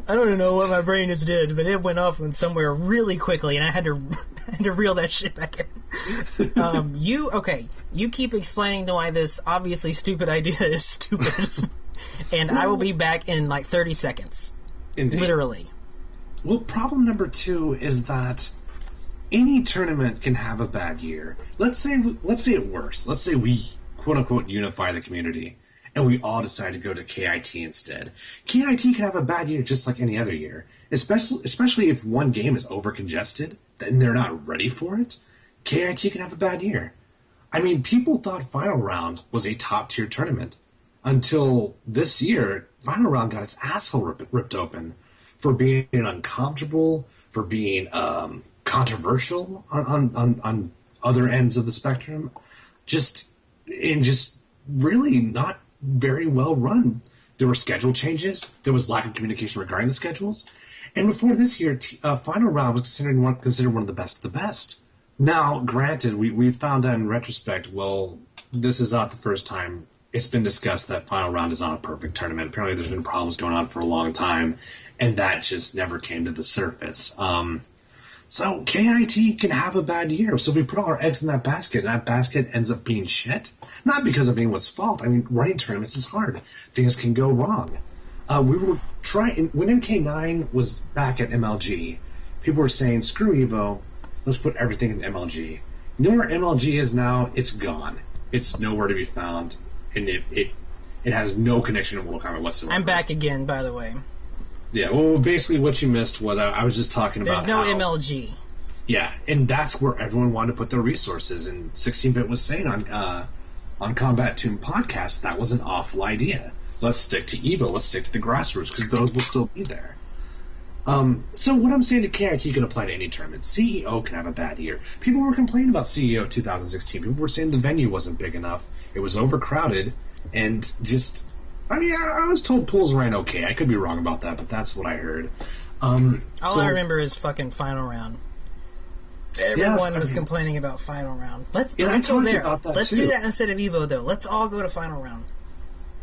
don't even know what my brain just did, but it went off somewhere really quickly, and I had to reel that shit back in. You keep explaining to why this obviously stupid idea is stupid, and I will be back in like 30 seconds. Indeed. Literally. Well, problem number 2 is that any tournament can have a bad year. Let's say it works. Let's say we quote-unquote unify the community, and we all decide to go to KIT instead. KIT can have a bad year just like any other year, especially if one game is over-congested and they're not ready for it. KIT can have a bad year. I mean, people thought Final Round was a top-tier tournament until this year. Final Round got its asshole ripped open for being uncomfortable, for being controversial on other ends of the spectrum, just really not very well run. There were schedule changes. There was lack of communication regarding the schedules. And before this year, Final Round was considered one of the best of the best. Now, granted, we found out in retrospect, well, this is not the first time it's been discussed that Final Round is not a perfect tournament. Apparently there's been problems going on for a long time, and that just never came to the surface. So KIT can have a bad year. So if we put all our eggs in that basket, and that basket ends up being shit, not because of anyone's fault. I mean, running tournaments is hard. Things can go wrong. We were trying, when MK9 was back at MLG, people were saying, screw EVO, let's put everything in MLG. You know where MLG is now? It's gone. It's nowhere to be found, and it has no connection to Mortal Kombat whatsoever. I'm back again, by the way. Yeah, well, basically what you missed was I was just talking about There's no MLG. Yeah, and that's where everyone wanted to put their resources. And 16-Bit was saying on Combat Tune podcast that was an awful idea. Let's stick to Evo. Let's stick to the grassroots because those will still be there. So what I'm saying to KIT can apply to any tournament. CEO can have a bad year. People were complaining about CEO 2016. People were saying the venue wasn't big enough. It was overcrowded, and just... I mean, I was told pools ran okay. I could be wrong about that, but that's what I heard. All I remember is fucking final round. Everyone was complaining about final round. Let's go there. Let's do that instead of Evo, though. Let's all go to final round.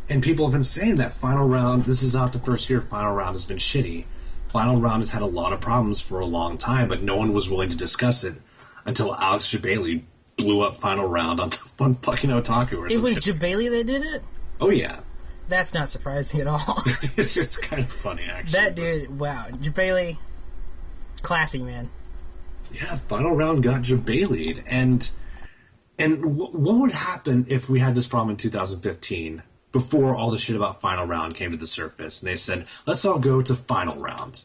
And people have been saying that final round, this is not the first year final round has been shitty. Final round has had a lot of problems for a long time, but no one was willing to discuss it until Alex Jabali blew up final round on fucking Otaku or something. It was Jabali that did it? Oh, yeah. That's not surprising at all. It's just kind of funny, actually. That dude, wow. Jabali, classy, man. Yeah, final round got Jabali'd. And what would happen if we had this problem in 2015, before all the shit about final round came to the surface, and they said, let's all go to final round?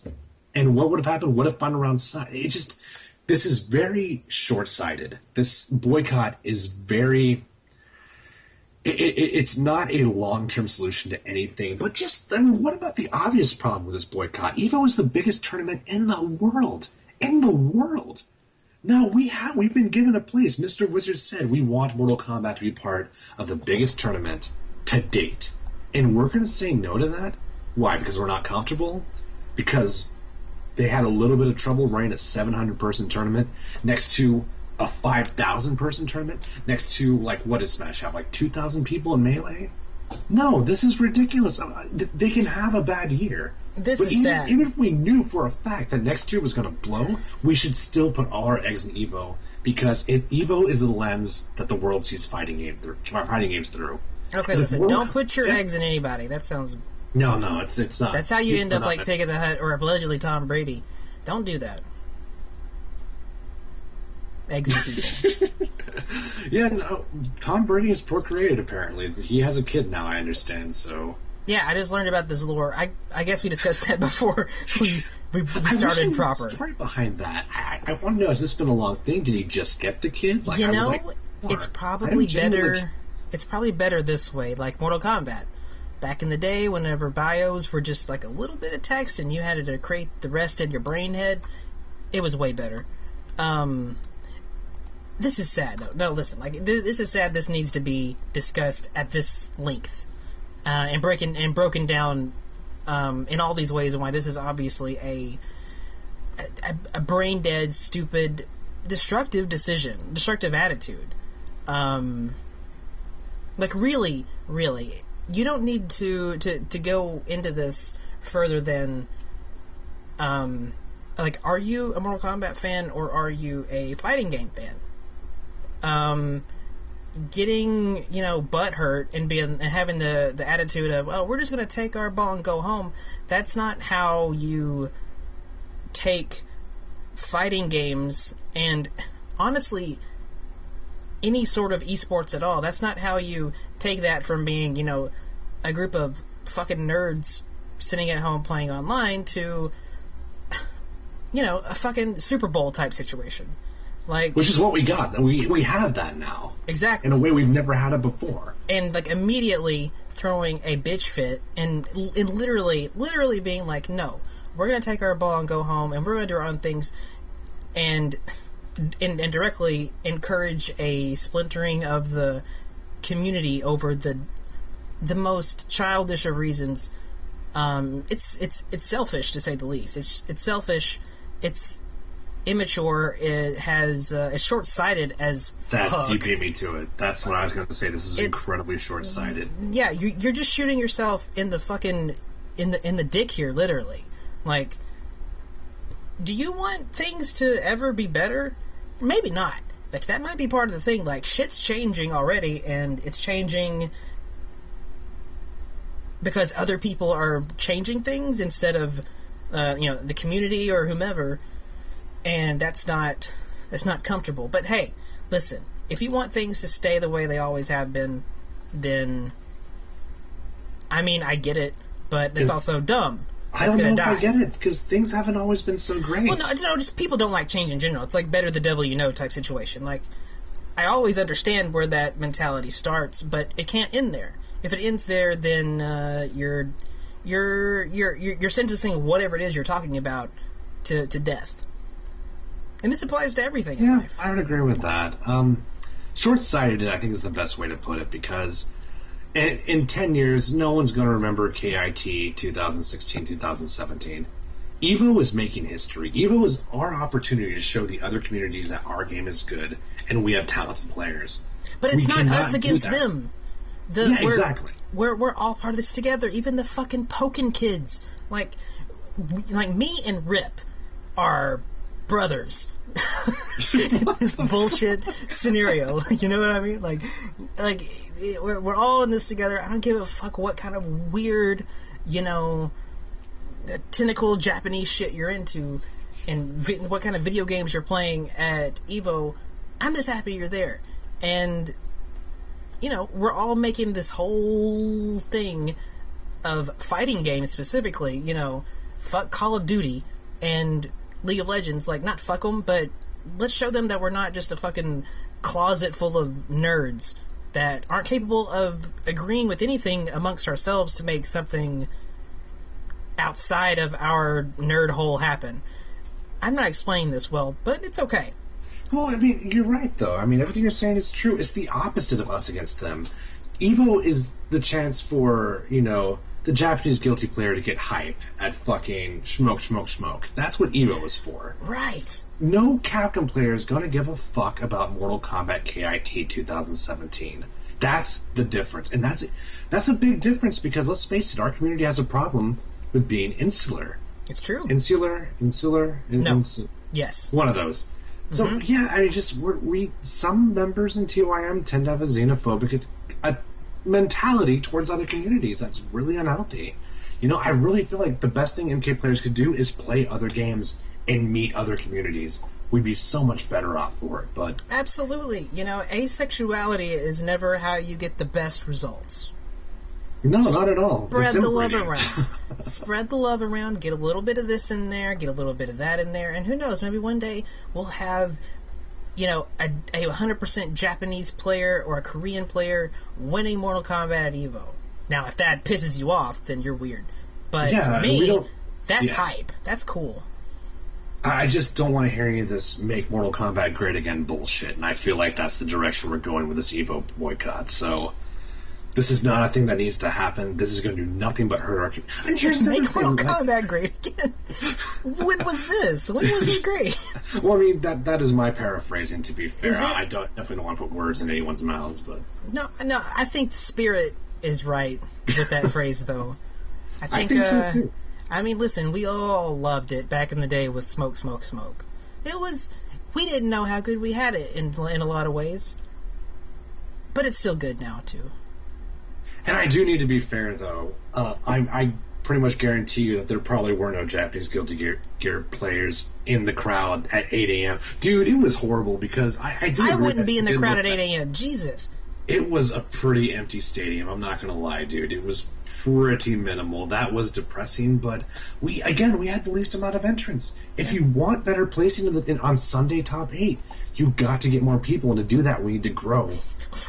And what would have happened? What if final round... This is very short-sighted. This boycott is very... It's not a long-term solution to anything, but just, I mean, what about the obvious problem with this boycott? EVO is the biggest tournament in the world. In the world. Now, we've been given a place. Mr. Wizard said we want Mortal Kombat to be part of the biggest tournament to date. And we're going to say no to that? Why? Because we're not comfortable? Because they had a little bit of trouble running a 700-person tournament next to a 5,000-person tournament next to, like, what does Smash have? Like 2,000 people in Melee? No, this is ridiculous. They can have a bad year. This is sad. Even if we knew for a fact that next year was going to blow, we should still put all our eggs in EVO, because EVO is the lens that the world sees fighting games through. Okay, listen, don't put your eggs in anybody. That sounds... No, it's not. That's how you end up like Pig of the Hut or allegedly Tom Brady. Don't do that. Eggs in people. Yeah, no, Tom Brady has procreated, apparently. He has a kid now, I understand, so... Yeah, I just learned about this lore. I guess we discussed that before we started proper. The story behind that. I want to know, has this been a long thing? Did he just get the kid? Like, it's probably better... It's probably better this way, like Mortal Kombat. Back in the day, whenever bios were just like a little bit of text and you had to create the rest in your brain head, it was way better. This is sad, though. No, listen, like this is sad. This needs to be discussed at this length, and broken down in all these ways, and why this is obviously a brain dead, stupid, destructive decision, destructive attitude. Like really, you don't need to go into this further than like, are you a Mortal Kombat fan or are you a fighting game fan? Getting, butthurt and having the attitude of, oh, we're just going to take our ball and go home. That's not how you take fighting games and, honestly, any sort of esports at all. That's not how you take that from being, a group of fucking nerds sitting at home playing online to, a fucking Super Bowl type situation. Like, which is what we got. We have that now. Exactly. In a way we've never had it before. And, like, immediately throwing a bitch fit and literally being like, no, we're going to take our ball and go home and we're going to do our own things and directly encourage a splintering of the community over the most childish of reasons. It's selfish, to say the least. It's selfish. It's immature. It has it's short-sighted as fuck. You beat me to it. That's what I was going to say. This is incredibly short-sighted. Yeah, you're just shooting yourself in the fucking in the dick here, literally. Like, do you want things to ever be better? Maybe not. Like, that might be part of the thing. Like, shit's changing already, and it's changing because other people are changing things instead of the community or whomever. And that's not comfortable. But hey, listen, if you want things to stay the way they always have been, then I mean, I get it, but it's also dumb. I that's don't going know to if die. I get it, because things haven't always been so great. Well, no, just people don't like change in general. It's like better the devil you know type situation. Like, I always understand where that mentality starts, but it can't end there. If it ends there, then you're sentencing whatever it is you're talking about to death. And this applies to everything in life. I would agree with that. Short-sighted, I think, is the best way to put it, because in 10 years, no one's going to remember KIT 2016, 2017. EVO is making history. EVO is our opportunity to show the other communities that our game is good, and we have talented players. But it's not us against them. Exactly. We're all part of this together. Even the fucking Pokin kids, like me and Rip, are brothers. This bullshit scenario, you know what I mean? Like we're all in this together. I don't give a fuck what kind of weird, tentacle Japanese shit you're into, and what kind of video games you're playing at EVO. I'm just happy you're there, and we're all making this whole thing of fighting games specifically. Fuck Call of Duty and League of Legends. Like, not fuck them, but let's show them that we're not just a fucking closet full of nerds that aren't capable of agreeing with anything amongst ourselves to make something outside of our nerd hole happen. I'm not explaining this well, but it's okay. Well, I mean, you're right, though. I mean, everything you're saying is true. It's the opposite of us against them. EVO is the chance for, the Japanese guilty player to get hype at fucking smoke. That's what EVO is for. Right. No Capcom player is going to give a fuck about Mortal Kombat KIT 2017. That's the difference. And that's a big difference, because, let's face it, our community has a problem with being insular. It's true. Insular? No. Yes. One of those. So, yeah, I mean, some members in TYM tend to have a xenophobic mentality towards other communities. That's really unhealthy. I really feel like the best thing MK players could do is play other games and meet other communities. We'd be so much better off for it, but... Absolutely. Asexuality is never how you get the best results. No, not at all. Spread the love around. Spread the love around, get a little bit of this in there, get a little bit of that in there, and who knows, maybe one day we'll have, a 100% Japanese player or a Korean player winning Mortal Kombat at EVO. Now, if that pisses you off, then you're weird. But for me, that's hype. That's cool. I just don't want to hear any of this make Mortal Kombat great again bullshit, and I feel like that's the direction we're going with this EVO boycott, so... This is not a thing that needs to happen. This is going to do nothing but hurt our community. Make Mortal Kombat great again. When was this? When was it great? Well, I mean, that is my paraphrasing, to be fair. I definitely don't want to put words in anyone's mouths, but... No, I think the spirit is right with that phrase, though. I think so, too. I mean, listen, we all loved it back in the day with Smoke. It was... We didn't know how good we had it in a lot of ways. But it's still good now, too. And I do need to be fair, though. I pretty much guarantee you that there probably were no Japanese Guilty Gear players in the crowd at 8 a.m. Dude, it was horrible, because I wouldn't be in the crowd at 8 a.m. Jesus. It was a pretty empty stadium, I'm not going to lie, dude. It was pretty minimal. That was depressing, but we had the least amount of entrants. If you want better placing on Sunday top 8, you got to get more people, and to do that, we need to grow.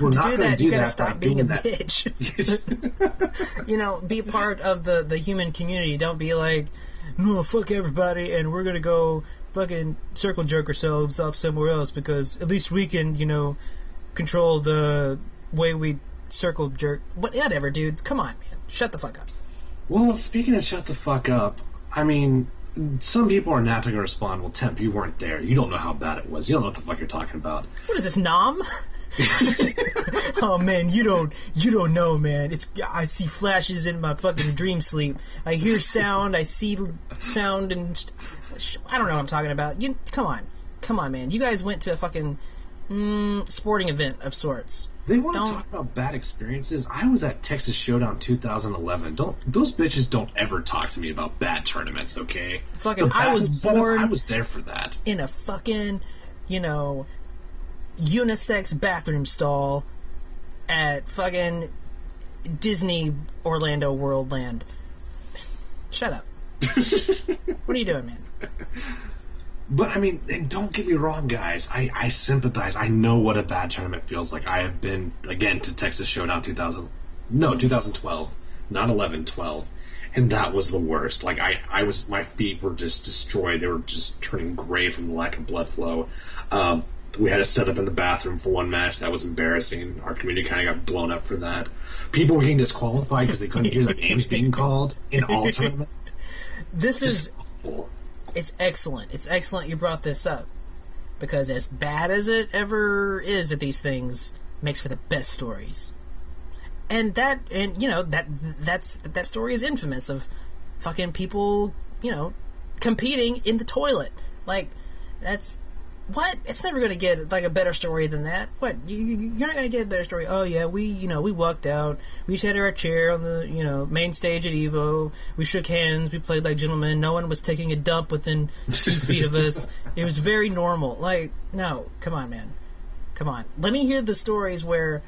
We're not going to do that. You got to stop being a bitch. Be part of the human community. Don't be like, no, fuck everybody, and we're going to go fucking circle jerk ourselves off somewhere else, because at least we can, control the way we circle jerk. Whatever, dude. Come on, man. Shut the fuck up. Well, speaking of shut the fuck up, I mean... Some people are not going to respond, well, Temp, you weren't there. You don't know how bad it was. You don't know what the fuck you're talking about. What is this, Nom? Oh, man, you don't know, man. I see flashes in my fucking dream sleep. I hear sound, I see sound, and... I don't know what I'm talking about. Come on, man. You guys went to a fucking sporting event of sorts. They want to talk about bad experiences. I was at Texas Showdown 2011. Those bitches don't ever talk to me about bad tournaments, okay? Fucking, I was born... I was there for that. In a fucking, unisex bathroom stall at fucking Disney Orlando Worldland. Shut up. What are you doing, man? But, I mean, and don't get me wrong, guys. I sympathize. I know what a bad tournament feels like. I have been, again, to Texas Showdown 2012. Not 11, 12. And that was the worst. Like, my feet were just destroyed. They were just turning gray from the lack of blood flow. We had to set up in the bathroom for one match. That was embarrassing. Our community kind of got blown up for that. People were getting disqualified because they couldn't hear their names being called in all tournaments. It's excellent. It's excellent you brought this up. Because as bad as it ever is at these things, makes for the best stories. And that story is infamous of fucking people, competing in the toilet. Like, that's... What? It's never going to get, like, a better story than that. What? You're not going to get a better story. Oh, yeah, we walked out. We sat in our chair on the, main stage at EVO. We shook hands. We played like gentlemen. No one was taking a dump within 2 feet of us. It was very normal. Like, no. Come on, man. Come on. Let me hear the stories where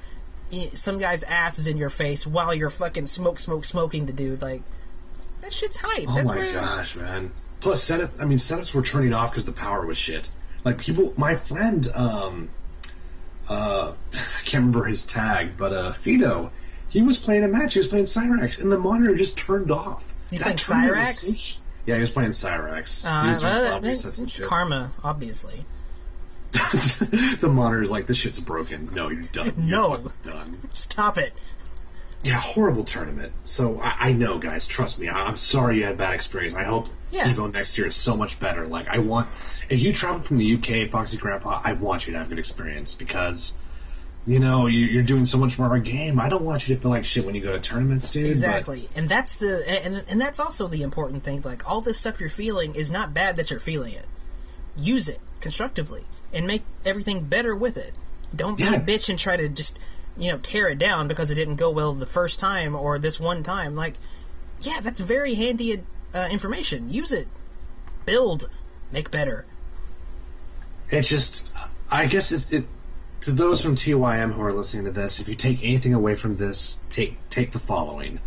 some guy's ass is in your face while you're fucking smoking the dude. Like, that shit's hype. Oh, my gosh, man. Plus, setups were turning off because the power was shit. Like, people, my friend, I can't remember his tag, but Fido, he was playing a match, he was playing Cyrax, and the monitor just turned off. He's playing Cyrax? Yeah, he was playing Cyrax. It's karma, obviously. The monitor's like, this shit's broken. No, you're done. No. You're done. Stop it. Yeah, horrible tournament. So, I know, guys, trust me, I'm sorry you had a bad experience. I hope EVO next year is so much better. Like, if you travel from the UK, Foxy Grandpa, I want you to have a good experience because, you're doing so much for our game. I don't want you to feel like shit when you go to tournaments, dude. Exactly. And that's and that's also the important thing. Like, all this stuff you're feeling is not bad that you're feeling it. Use it constructively and make everything better with it. Don't be a bitch and try to just... tear it down because it didn't go well the first time or this one time. Like, yeah, that's very handy information. Use it. Build. Make better. It's just, I guess to those from TYM who are listening to this, if you take anything away from this, take the following.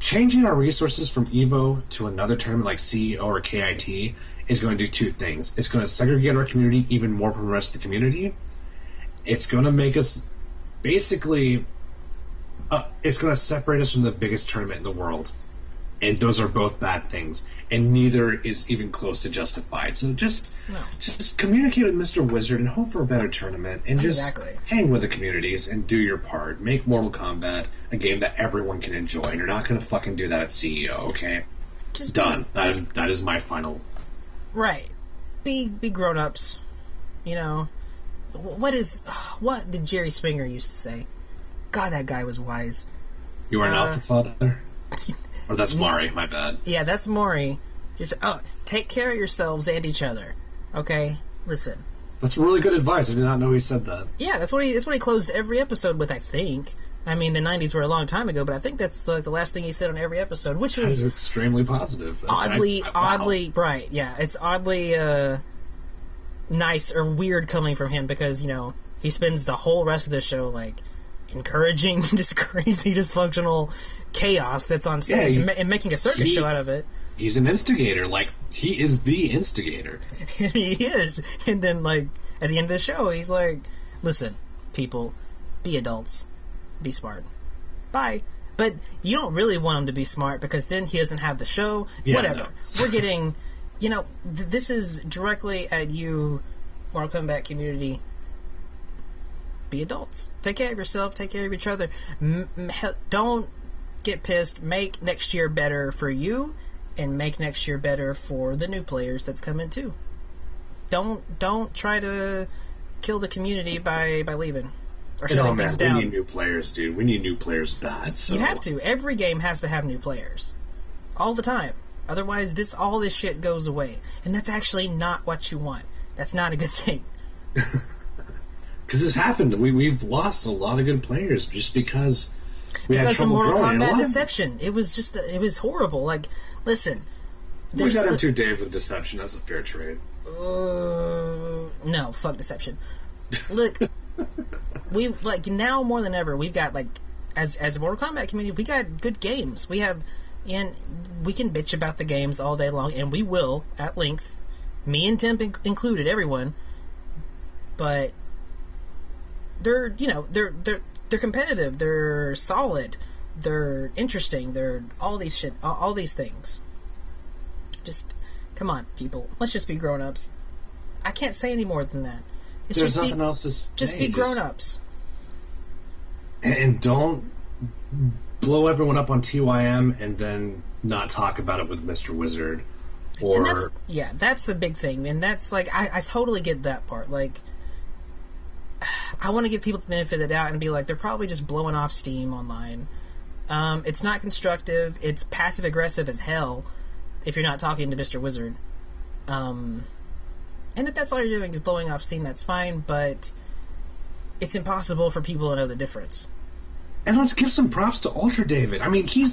Changing our resources from EVO to another tournament like CEO or KIT is going to do 2 things. It's going to segregate our community even more from the rest of the community. It's going to make us, basically, it's going to separate us from the biggest tournament in the world. And those are both bad things. And neither is even close to justified. So just communicate with Mr. Wizard and hope for a better tournament. And just hang with the communities and do your part. Make Mortal Kombat a game that everyone can enjoy. And you're not going to fucking do that at CEO, okay? Just done. That is my final... Right. Be grown-ups. What did Jerry Springer used to say? God, that guy was wise. You are not the father? Or that's Maury, my bad. Yeah, that's Maury. Take care of yourselves and each other. Okay? Listen. That's really good advice. I did not know he said that. Yeah, that's what he closed every episode with, I think. I mean, the 90s were a long time ago, but I think that's the last thing he said on every episode, which is extremely positive. Oddly, right, yeah. It's oddly, nice or weird coming from him because, he spends the whole rest of the show, like, encouraging this crazy, dysfunctional chaos that's on stage and making a circus show out of it. He's an instigator. Like, he is the instigator. He is. And then, like, at the end of the show, he's like, listen, people, be adults. Be smart. Bye. But you don't really want him to be smart because then he doesn't have the show. Yeah, whatever. No. We're getting... this is directly at you, Mortal Kombat community. Be adults. Take care of yourself. Take care of each other. Don't get pissed. Make next year better for you, and make next year better for the new players that's coming too. Don't try to kill the community by leaving or shutting things down. We need new players, dude. We need new players bad. So. You have to. Every game has to have new players, all the time. Otherwise, all this shit goes away. And that's actually not what you want. That's not a good thing. Because this happened. We've lost a lot of good players just because we had trouble of Mortal growing. Kombat Deception. It was just... it was horrible. Like, listen... We got into Dave with Deception. That's a fair trade. No, fuck Deception. Look, now more than ever, we've got, like... As a Mortal Kombat community, we got good games. We have And we can bitch about the games all day long, and we will at length, me and Tim included, everyone. But they're competitive, they're solid, they're interesting, they're all these things. Just come on, people. Let's just be grown-ups. I can't say any more than that. There's nothing else to say. Just be grown-ups. And don't blow everyone up on TYM and then not talk about it with Mr. Wizard. Or that's the big thing. And that's like, I totally get that part. Like, I want to give people the benefit of the doubt and be like, they're probably just blowing off steam online. It's not constructive. It's passive-aggressive as hell if you're not talking to Mr. Wizard. And if that's all you're doing is blowing off steam, that's fine, but it's impossible for people to know the difference. And let's give some props to Ultra David. I mean, he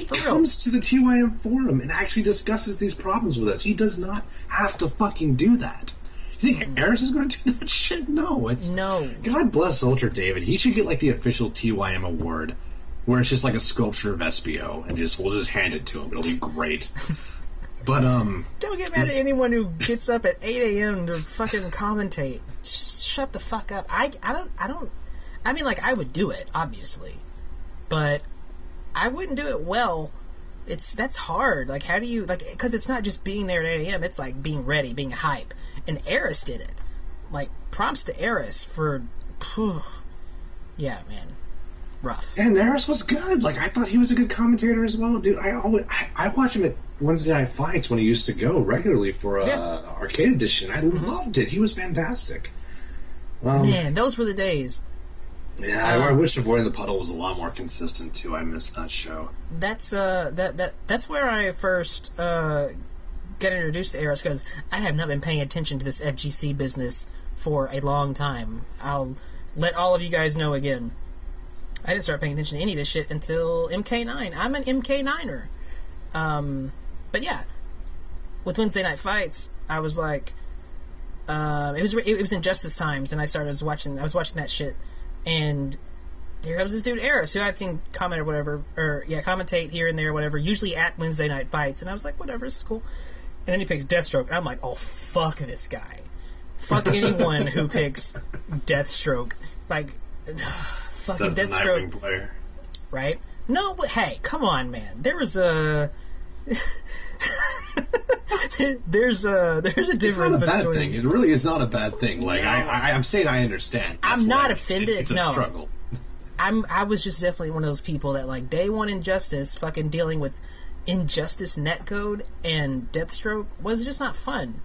comes to the TYM forum and actually discusses these problems with us. He does not have to fucking do that. You think Eris is going to do that shit? No. No. God bless Ultra David. He should get like the official TYM award, where it's just like a sculpture of Espio, and we'll just hand it to him. It'll be great. But don't get mad at anyone who gets up at 8 a.m. to fucking commentate. Shut the fuck up. I mean, like, I would do it, obviously, but I wouldn't do it well. That's hard. Like, how do you, like, because it's not just being there at 8 a.m. It's like being ready, being hype. And Eris did it. Like, props to Eris for, yeah, man, rough. And Eris was good. Like, I thought he was a good commentator as well, dude. I watch him at Wednesday Night Fights when he used to go regularly for Arcade Edition. I loved it. He was fantastic. Man, those were the days. Yeah, I wish Avoiding the Puddle was a lot more consistent too. I missed that show. That's that's where I first got introduced to Eris, because I have not been paying attention to this FGC business for a long time. I'll let all of you guys know again. I didn't start paying attention to any of this shit until MK9. I'm an MK9er. But yeah, with Wednesday Night Fights, I was like, it was Injustice times, and I was watching that shit, and here comes this dude Eris, who I'd seen comment or whatever, commentate here and there, whatever, usually at Wednesday Night Fights, and I was like, whatever, this is cool. And then he picks Deathstroke, and I'm like, oh, fuck this guy. Fuck anyone who picks Deathstroke. Like, fucking Deathstroke. Player. Right? No, but hey, come on, man. There was a... there's a difference it's not a bad between... thing. It really is not a bad thing. Like, no. I'm saying I understand. That's I'm not offended. It's a struggle. I was just definitely one of those people that, like, day one Injustice, fucking dealing with Injustice netcode and Deathstroke was just not fun.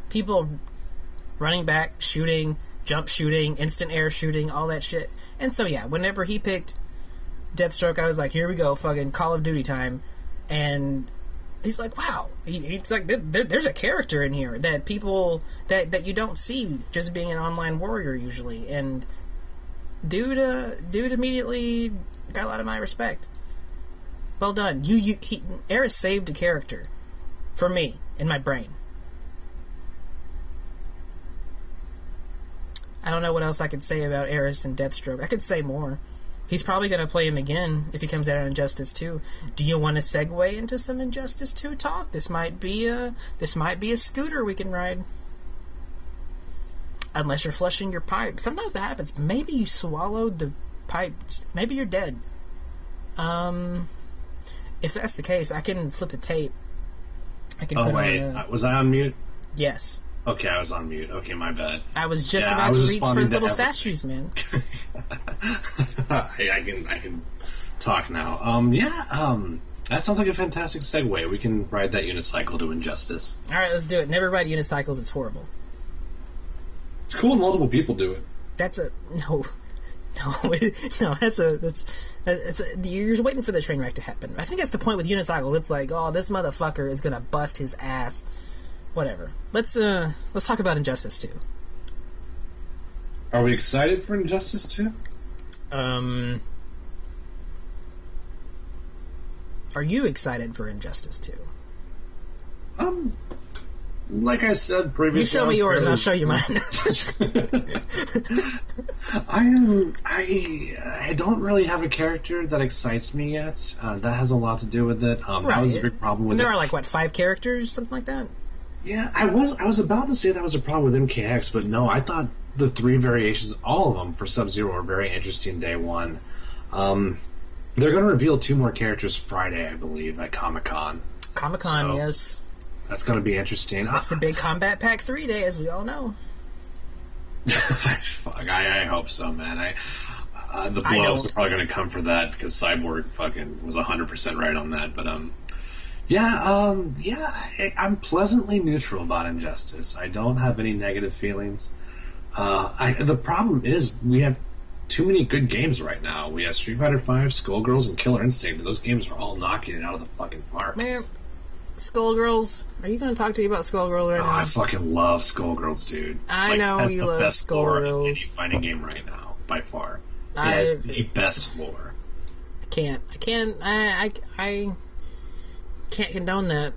People running back, shooting, jump shooting, instant air shooting, all that shit. And so, yeah, whenever he picked Deathstroke, I was like, here we go, fucking Call of Duty time. And he's like, wow. He's like, there's a character in here that people, that you don't see just being an online warrior usually. And dude immediately got a lot of my respect. Well done. Eris saved a character for me in my brain. I don't know what else I could say about Eris and Deathstroke. I could say more. He's probably going to play him again if he comes out on Injustice 2. Do you want to segue into some Injustice 2 talk? This might be a scooter we can ride. Unless you're flushing your pipe. Sometimes that happens. Maybe you swallowed the pipe. Maybe you're dead. If that's the case, I can flip the tape. I can put on was I on mute? Yes. Okay, I was on mute. Okay, my bad. I was just about to reach for the little statues, man. I can talk now. That sounds like a fantastic segue. We can ride that unicycle to Injustice. Alright, let's do it. Never ride unicycles, it's horrible. It's cool when multiple people do it. You're waiting for the train wreck to happen. I think that's the point with unicycle. It's like, oh, this motherfucker is gonna bust his ass. Whatever. Let's talk about Injustice 2. Are we excited for Injustice 2? Are you excited for Injustice 2? like I said previously, you show me yours and I'll show you mine. I don't really have a character that excites me yet. That has a lot to do with it. That was a big problem with it. There are like what, 5 characters, something like that? Yeah, I was about to say that was a problem with MKX, but no, I thought the 3 variations, all of them for Sub-Zero, were very interesting day one. They're going to reveal 2 more characters Friday, I believe, at Comic-Con. Comic-Con, So, yes. That's going to be interesting. That's the big Combat Pack 3 day, as we all know. Fuck, I hope so, man. The blow-ups are probably going to come for that, because Cyborg fucking was 100% right on that, but, I'm pleasantly neutral about Injustice. I don't have any negative feelings. The problem is we have too many good games right now. We have Street Fighter V, Skullgirls, and Killer Instinct, and those games are all knocking it out of the fucking park. Man, Skullgirls. Are you going to talk to me about Skullgirls right now? I fucking love Skullgirls, dude. I know you love Skullgirls. Any fighting game right now, by far. It has the best lore. I can't condone that.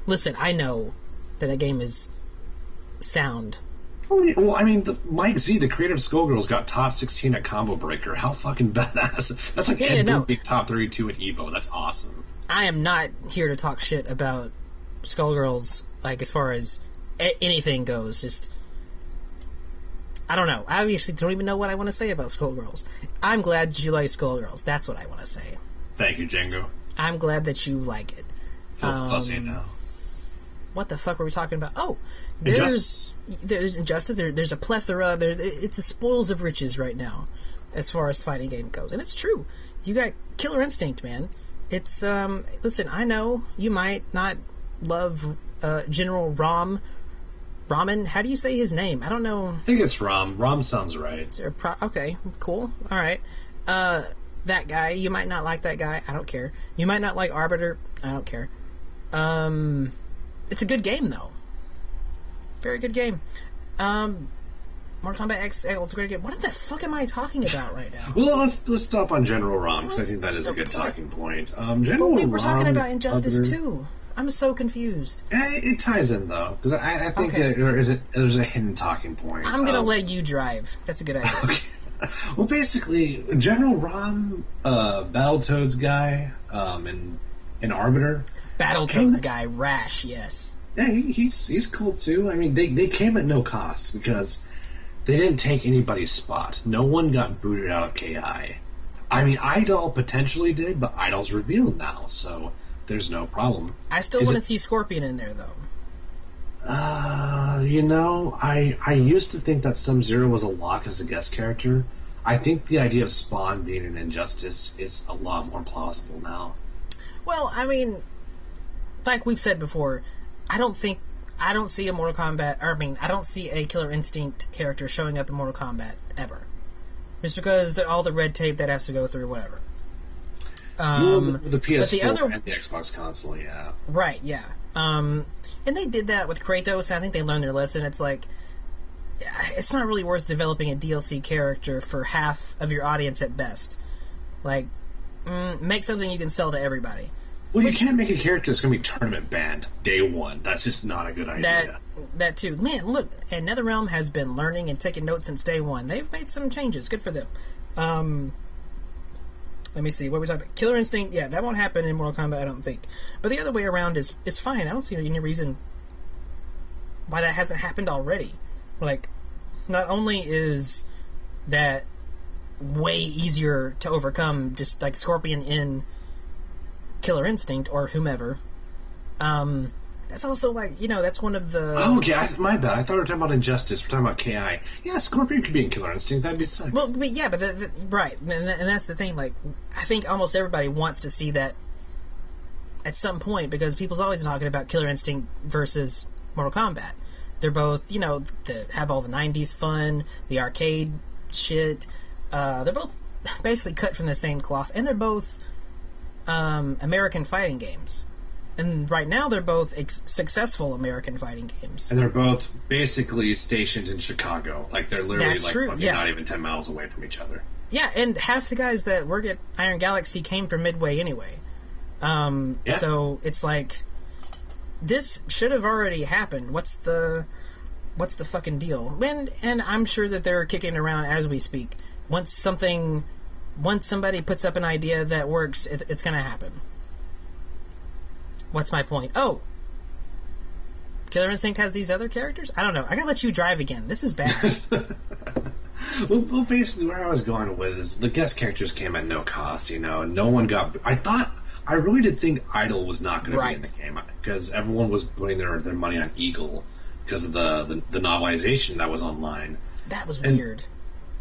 Listen, I know that game is sound. Well, I mean, Mike Z, the creator of Skullgirls, got top 16 at Combo Breaker. How fucking badass. That's like being top 32 at EVO. That's awesome. I am not here to talk shit about Skullgirls, like, as far as anything goes. Just, I don't know. I obviously don't even know what I want to say about Skullgirls. I'm glad that you like Skullgirls. That's what I want to say. Thank you, Django. I'm glad that you like it. Feel fuzzy now. What the fuck were we talking about? Oh, there's Injustice. There's a plethora. It's a spoils of riches right now, as far as fighting game goes, and it's true. You got Killer Instinct, man. It's listen. I know you might not love General Ramen. How do you say his name? I don't know. I think it's Rom. Rom sounds right. Okay, cool. All right. That guy. You might not like that guy. I don't care. You might not like Arbiter. I don't care. It's a good game, though. Very good game. Mortal Kombat XL is a great game. What the fuck am I talking about right now? Well, let's stop on General Rom, because I think that is a good talking point. General Rom, we're talking about Injustice other... 2. I'm so confused. It ties in, though, because I think that there's a hidden talking point. I'm going to let you drive. That's a good idea. Okay. Well, basically, General Rom, Battletoads guy, and Arbiter. Battletoads guy, Rash, yes. Yeah, he's cool too. I mean, they came at no cost because they didn't take anybody's spot. No one got booted out of KI. I mean, Idol potentially did, but Idol's revealed now, so there's no problem. I still want to see Scorpion in there, though. I used to think that Sub-Zero was a lock as a guest character. I think the idea of Spawn being an Injustice is a lot more plausible now. Well, I mean, like we've said before, I don't see a Mortal Kombat, I don't see a Killer Instinct character showing up in Mortal Kombat ever. Just because all the red tape that has to go through, whatever. The PS4 and the Xbox console, yeah. Right, yeah. And they did that with Kratos, and I think they learned their lesson. It's like, it's not really worth developing a DLC character for half of your audience at best. Like, make something you can sell to everybody. Well, you can't make a character that's going to be tournament banned day one. That's just not a good idea. That too. Man, look, and NetherRealm has been learning and taking notes since day one. They've made some changes. Good for them. Let me see. What are we talking about? Killer Instinct, yeah, that won't happen in Mortal Kombat, I don't think. But the other way around is fine. I don't see any reason why that hasn't happened already. Like, not only is that way easier to overcome, just like Scorpion in Killer Instinct or whomever, that's also like, that's one of the... Oh, okay, my bad. I thought we were talking about Injustice. We're talking about KI. Yeah, Scorpion could be in Killer Instinct. That'd be sick. Well, but yeah, but right, and that's the thing. Like, I think almost everybody wants to see that at some point, because people's always talking about Killer Instinct versus Mortal Kombat. They're both, that have all the 90s fun, the arcade shit. They're both basically cut from the same cloth, and they're both American fighting games. And right now they're both successful American fighting games. And they're both basically stationed in Chicago. Like, they're literally not even 10 miles away from each other. Yeah, and half the guys that work at Iron Galaxy came from Midway anyway. So it's like, this should have already happened. What's the fucking deal? And I'm sure that they're kicking around as we speak. Once somebody puts up an idea that works, it's going to happen. What's my point? Oh, Killer Instinct has these other characters? I don't know. I gotta let you drive again. This is bad. Well, basically where I was going with is the guest characters came at no cost, no one got... I really did think Idle was not going to be in the game, because everyone was putting their money on Eagle because of the novelization that was online. That was weird.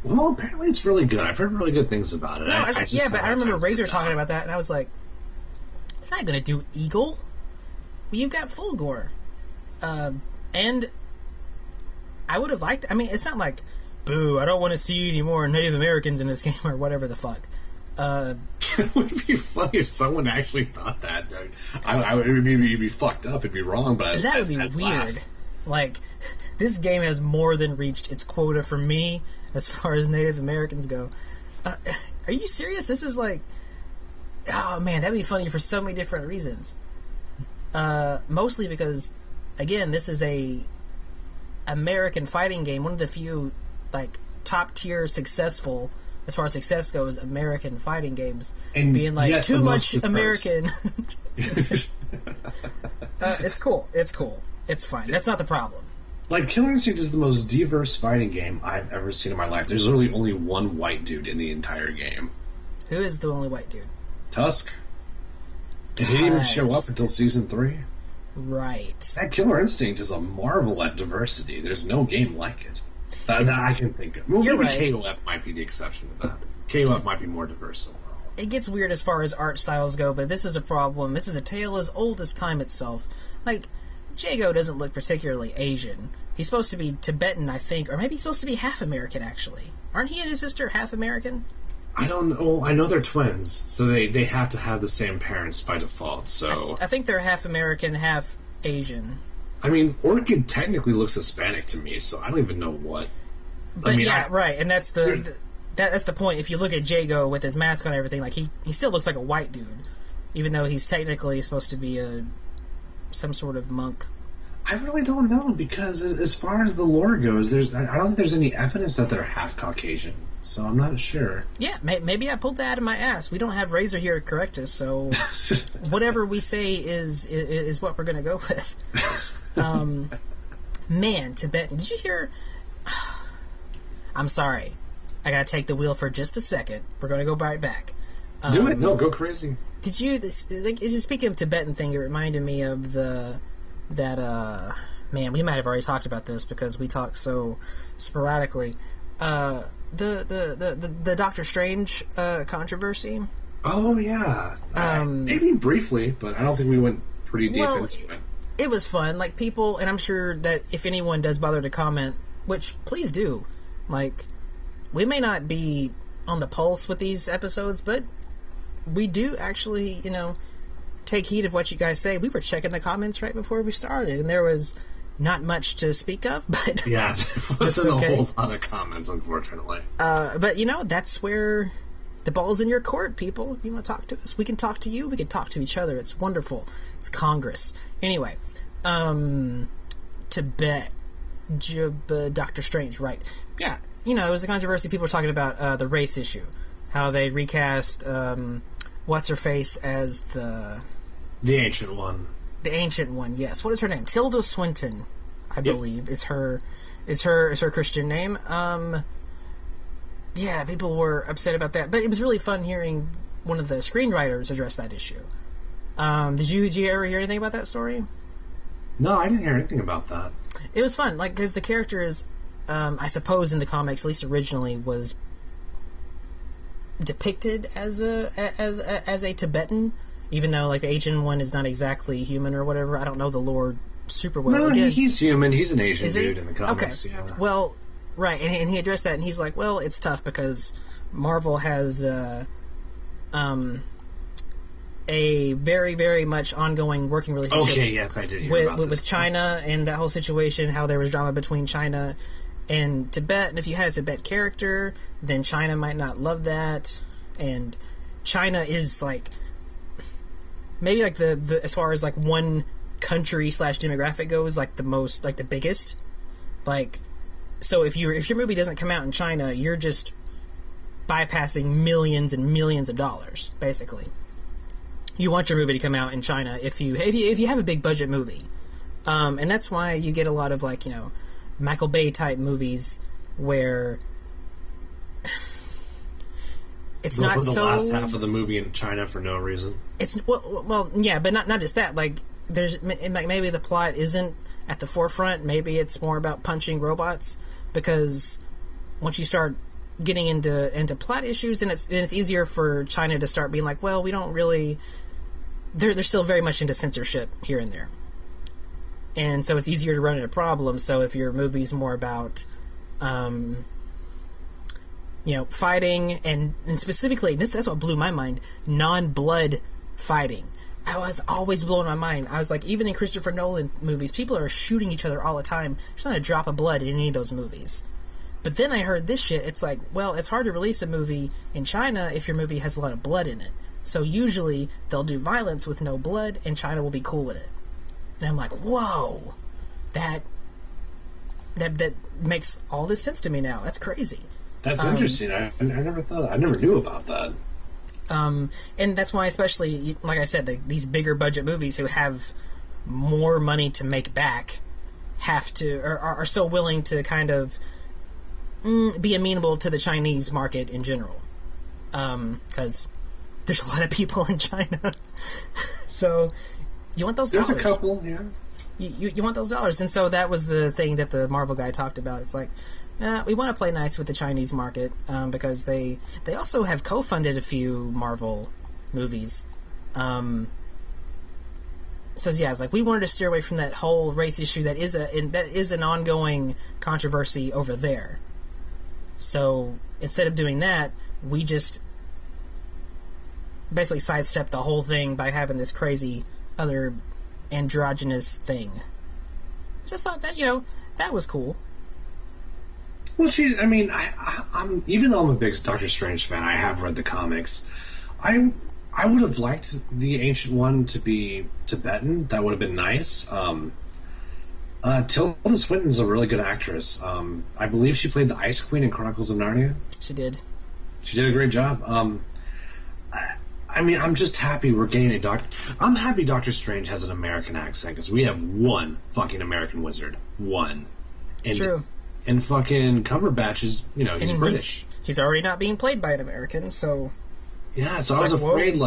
Well, apparently it's really good. I've heard really good things about it. No, but I remember Razor talking about that, and I was like, they're not going to do Eagle. Well, you've got Fulgore. And I would have liked... I mean, it's not like, boo, I don't want to see any more Native Americans in this game, or whatever the fuck. It would be funny if someone actually thought that. It'd be fucked up, it'd be wrong, but that would be weird. Laugh. Like, this game has more than reached its quota for me as far as Native Americans go. Are you serious? This is like... Oh, man, that'd be funny for so many different reasons. Mostly because... Again, this is a American fighting game. One of the few, like, top-tier successful, as far as success goes, American fighting games. And being like, too much American. It's cool. It's cool. It's fine. That's not the problem. Like, Killer Instinct is the most diverse fighting game I've ever seen in my life. There's literally only one white dude in the entire game. Who is the only white dude? Tusk. He didn't even show up until Season 3. Right. That Killer Instinct is a marvel at diversity. There's no game like it. That I can think of. Well, maybe right. KOF might be the exception to that. KOF might be more diverse overall. It gets weird as far as art styles go, but this is a problem. This is a tale as old as time itself. Like, Jago doesn't look particularly Asian. He's supposed to be Tibetan, I think, or maybe he's supposed to be half American, actually. Aren't he and his sister half American? I don't know. I know they're twins, so they have to have the same parents by default, so... I think they're half American, half Asian. I mean, Orchid technically looks Hispanic to me, so I don't even know what... But I mean, right, and that's that's the point. If you look at Jago with his mask on and everything, like, he still looks like a white dude, even though he's technically supposed to be some sort of monk. I really don't know, because as far as the lore goes, I don't think there's any evidence that they're half Caucasian. So I'm not sure. Yeah, maybe I pulled that out of my ass. We don't have Razor here to correct us, so whatever we say is what we're going to go with. Man, Tibetan. Did you hear... I'm sorry. I got to take the wheel for just a second. We're going to go right back. Do it. No, go crazy. Did you... Speaking of Tibetan thing, it reminded me of man, we might have already talked about this because we talk so sporadically. The Doctor Strange controversy. Oh yeah, maybe briefly, but I don't think we went pretty deep into it. It was fun, like people, and I'm sure that if anyone does bother to comment, which please do, like we may not be on the pulse with these episodes, but we do actually, take heed of what you guys say. We were checking the comments right before we started, and there was not much to speak of, but yeah, there wasn't a whole lot of comments, unfortunately. But that's where the ball's in your court, people. If you want to talk to us, we can talk to you. We can talk to each other. It's wonderful. It's Congress. Anyway, Tibet, Doctor Strange, right? Yeah, it was a controversy. People were talking about the race issue, how they recast what's her face as the ancient one. The ancient one, yes. What is her name? Tilda Swinton, I believe, is her Christian name. Yeah, people were upset about that, but it was really fun hearing one of the screenwriters address that issue. Did you ever hear anything about that story? No, I didn't hear anything about that. It was fun, like, because the character is, I suppose in the comics, at least originally, was depicted as a Tibetan. Even though, like, the Asian one is not exactly human or whatever. I don't know the lore super well. No, again, he's human. He's an Asian dude in the comics. Okay. Yeah. Well, right, and he addressed that, and he's like, well, it's tough because Marvel has a very, very much ongoing working relationship. Okay, yes, I did hear about with this. China and that whole situation, how there was drama between China and Tibet, and if you had a Tibet character, then China might not love that, and China is, like... Maybe like the as far as like one country / demographic goes, like the biggest. Like, so if your movie doesn't come out in China, you're just bypassing millions and millions of dollars, basically. You want your movie to come out in China if you have a big budget movie, and that's why you get a lot of, like, Michael Bay type movies where it's not the so. last half of the movie in China for no reason. It's well, yeah, but not just that. Like, there's like, maybe the plot isn't at the forefront. Maybe it's more about punching robots, because once you start getting into plot issues, and it's easier for China to start being like, well, we don't really. They're still very much into censorship here and there, and so it's easier to run into problems. So if your movie's more about, fighting, and specifically, that's what blew my mind, non-blood fighting. I was always blowing my mind. I was like, even in Christopher Nolan movies, people are shooting each other all the time. There's not a drop of blood in any of those movies. But then I heard this shit. It's like, well, it's hard to release a movie in China if your movie has a lot of blood in it. So usually they'll do violence with no blood, and China will be cool with it. And I'm like, whoa, that makes all this sense to me now. That's crazy. That's interesting. I never knew about that. And that's why, especially, like I said, these bigger budget movies who have more money to make back have to, or are so willing to kind of be amenable to the Chinese market in general. Because there's a lot of people in China. So you want those dollars. There's a couple, yeah. You want those dollars. And so that was the thing that the Marvel guy talked about. It's like, we want to play nice with the Chinese market, because they also have co-funded a few Marvel movies. So yeah, it's like, we wanted to steer away from that whole race issue that is an ongoing controversy over there. So instead of doing that, we just basically sidestepped the whole thing by having this crazy other androgynous thing. Just thought that, that was cool. Well, I'm even though I'm a big Doctor Strange fan, I have read the comics. I would have liked the Ancient One to be Tibetan. That would have been nice. Tilda Swinton's a really good actress. I believe she played the Ice Queen in Chronicles of Narnia. She did. She did a great job. I'm just happy we're getting a Doctor... I'm happy Doctor Strange has an American accent, because we have one fucking American wizard. One. It's true. And fucking Cumberbatch is, he's British. He's already not being played by an American, so... Yeah, so I was afraid,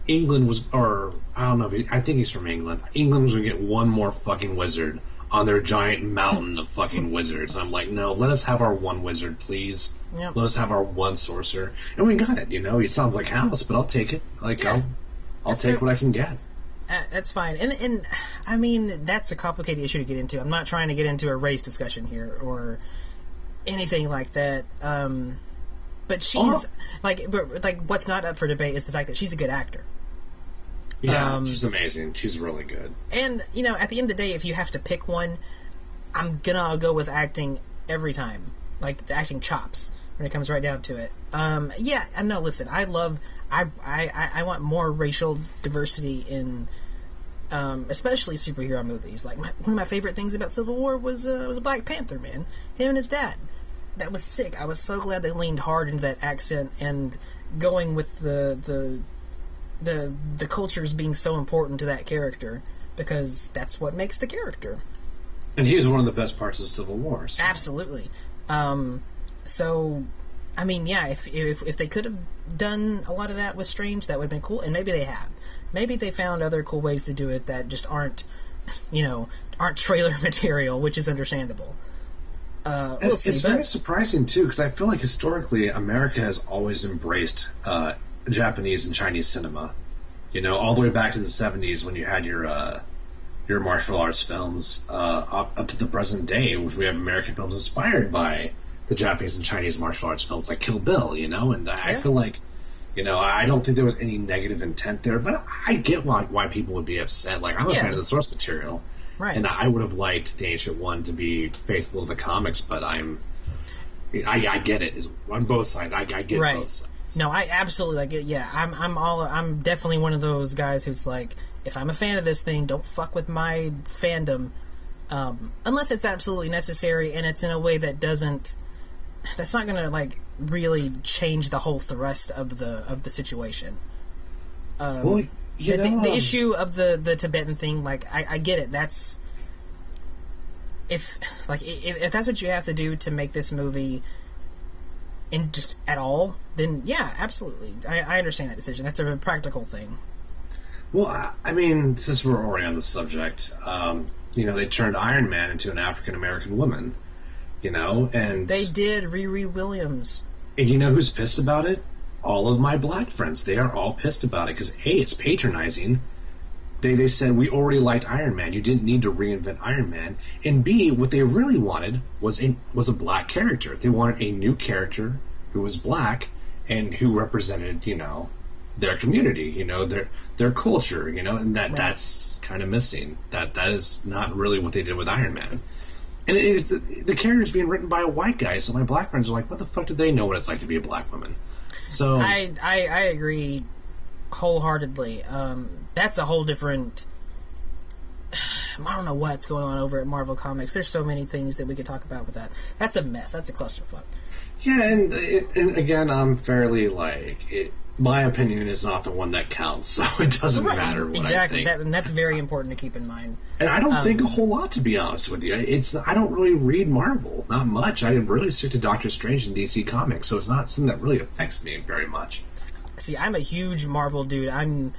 England was... Or, I don't know, I think he's from England. England was going to get one more fucking wizard on their giant mountain of fucking wizards. I'm like, no, let us have our one wizard, please. Yep. Let us have our one sorcerer. And we got it, He sounds like House, but I'll take it. I'll take what I can get. That's fine. And I mean, that's a complicated issue to get into. I'm not trying to get into a race discussion here or anything like that. But she's what's not up for debate is the fact that she's a good actor. Yeah, she's amazing. She's really good. And, at the end of the day, if you have to pick one, I'm gonna go with acting every time. Like, the acting chops, when it comes right down to it. Yeah, no, listen, I want more racial diversity in, especially superhero movies. Like, one of my favorite things about Civil War was Black Panther, man. Him and his dad. That was sick. I was so glad they leaned hard into that accent and going with the cultures being so important to that character, because that's what makes the character. And he was one of the best parts of Civil War. So. Absolutely. So, I mean, yeah, if they could have done a lot of that with Strange, that would have been cool, and maybe they have. Maybe they found other cool ways to do it that just aren't trailer material, which is understandable. We'll see. It's very surprising, too, because I feel like historically America has always embraced Japanese and Chinese cinema. All the way back to the 70s when you had your martial arts films up to the present day, which we have American films inspired by the Japanese and Chinese martial arts films, like Kill Bill, and I feel like, I don't think there was any negative intent there, but I get why people would be upset. Like, I'm a fan of the source material, right? And I would have liked the Ancient One to be faithful to the comics, but I get it. On both sides, I get both sides. No, I absolutely like it. Yeah, I'm definitely one of those guys who's like, if I'm a fan of this thing, don't fuck with my fandom, unless it's absolutely necessary and it's in a way that doesn't. That's not gonna like really change the whole thrust of the situation. The issue of the Tibetan thing, like I get it. That's if that's what you have to do to make this movie, in just at all, then yeah, absolutely, I understand that decision. That's a practical thing. Well, I mean, since we're already on the subject, they turned Iron Man into an African American woman. And they did. Riri Williams. And you know who's pissed about it? All of my black friends. They are all pissed about it because A, it's patronizing. They said, we already liked Iron Man. You didn't need to reinvent Iron Man. And B, what they really wanted was a black character. They wanted a new character who was black and who represented, their community, their culture, and that's kind of missing. That is not really what they did with Iron Man. And it is the character's being written by a white guy, so my black friends are like, what the fuck do they know what it's like to be a black woman? So I agree wholeheartedly. That's a whole different... I don't know what's going on over at Marvel Comics. There's so many things that we could talk about with that. That's a mess. That's a clusterfuck. Yeah, and again, I'm fairly my opinion is not the one that counts, so it doesn't matter what I think. And that's very important to keep in mind. And I don't think a whole lot, to be honest with you. I don't really read Marvel, not much. I really stick to Doctor Strange and DC Comics, so it's not something that really affects me very much. See, I'm a huge Marvel dude. I'm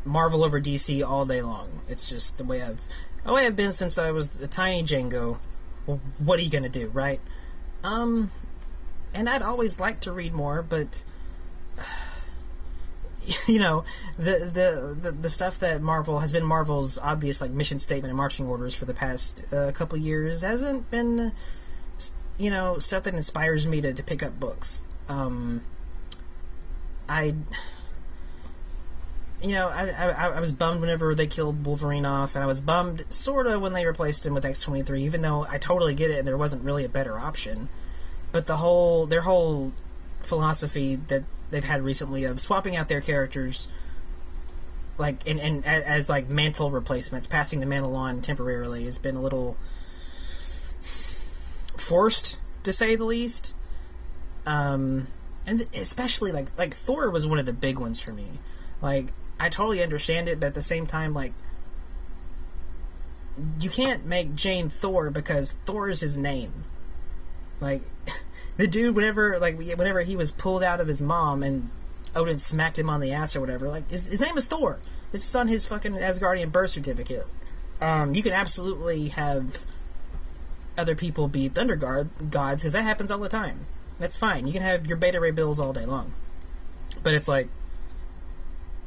Marvel over DC all day long. It's just the way I've been since I was a tiny Django. Well, what are you gonna do, right? And I'd always like to read more, but the stuff that Marvel has been Marvel's obvious mission statement and marching orders for the past couple years hasn't been stuff that inspires me to pick up books. I was bummed whenever they killed Wolverine off, and I was bummed sort of when they replaced him with X-23, even though I totally get it and there wasn't really a better option. But their whole philosophy that they've had recently of swapping out their characters as mantle replacements, passing the mantle on temporarily, has been a little forced, to say the least. And especially like Thor was one of the big ones for me. I totally understand it, but at the same time, you can't make Jane Thor because Thor is his name. The dude, whenever he was pulled out of his mom and Odin smacked him on the ass or whatever, his name is Thor. This is on his fucking Asgardian birth certificate. You can absolutely have other people be Thunder gods, because that happens all the time. That's fine. You can have your Beta Ray Bills all day long. But it's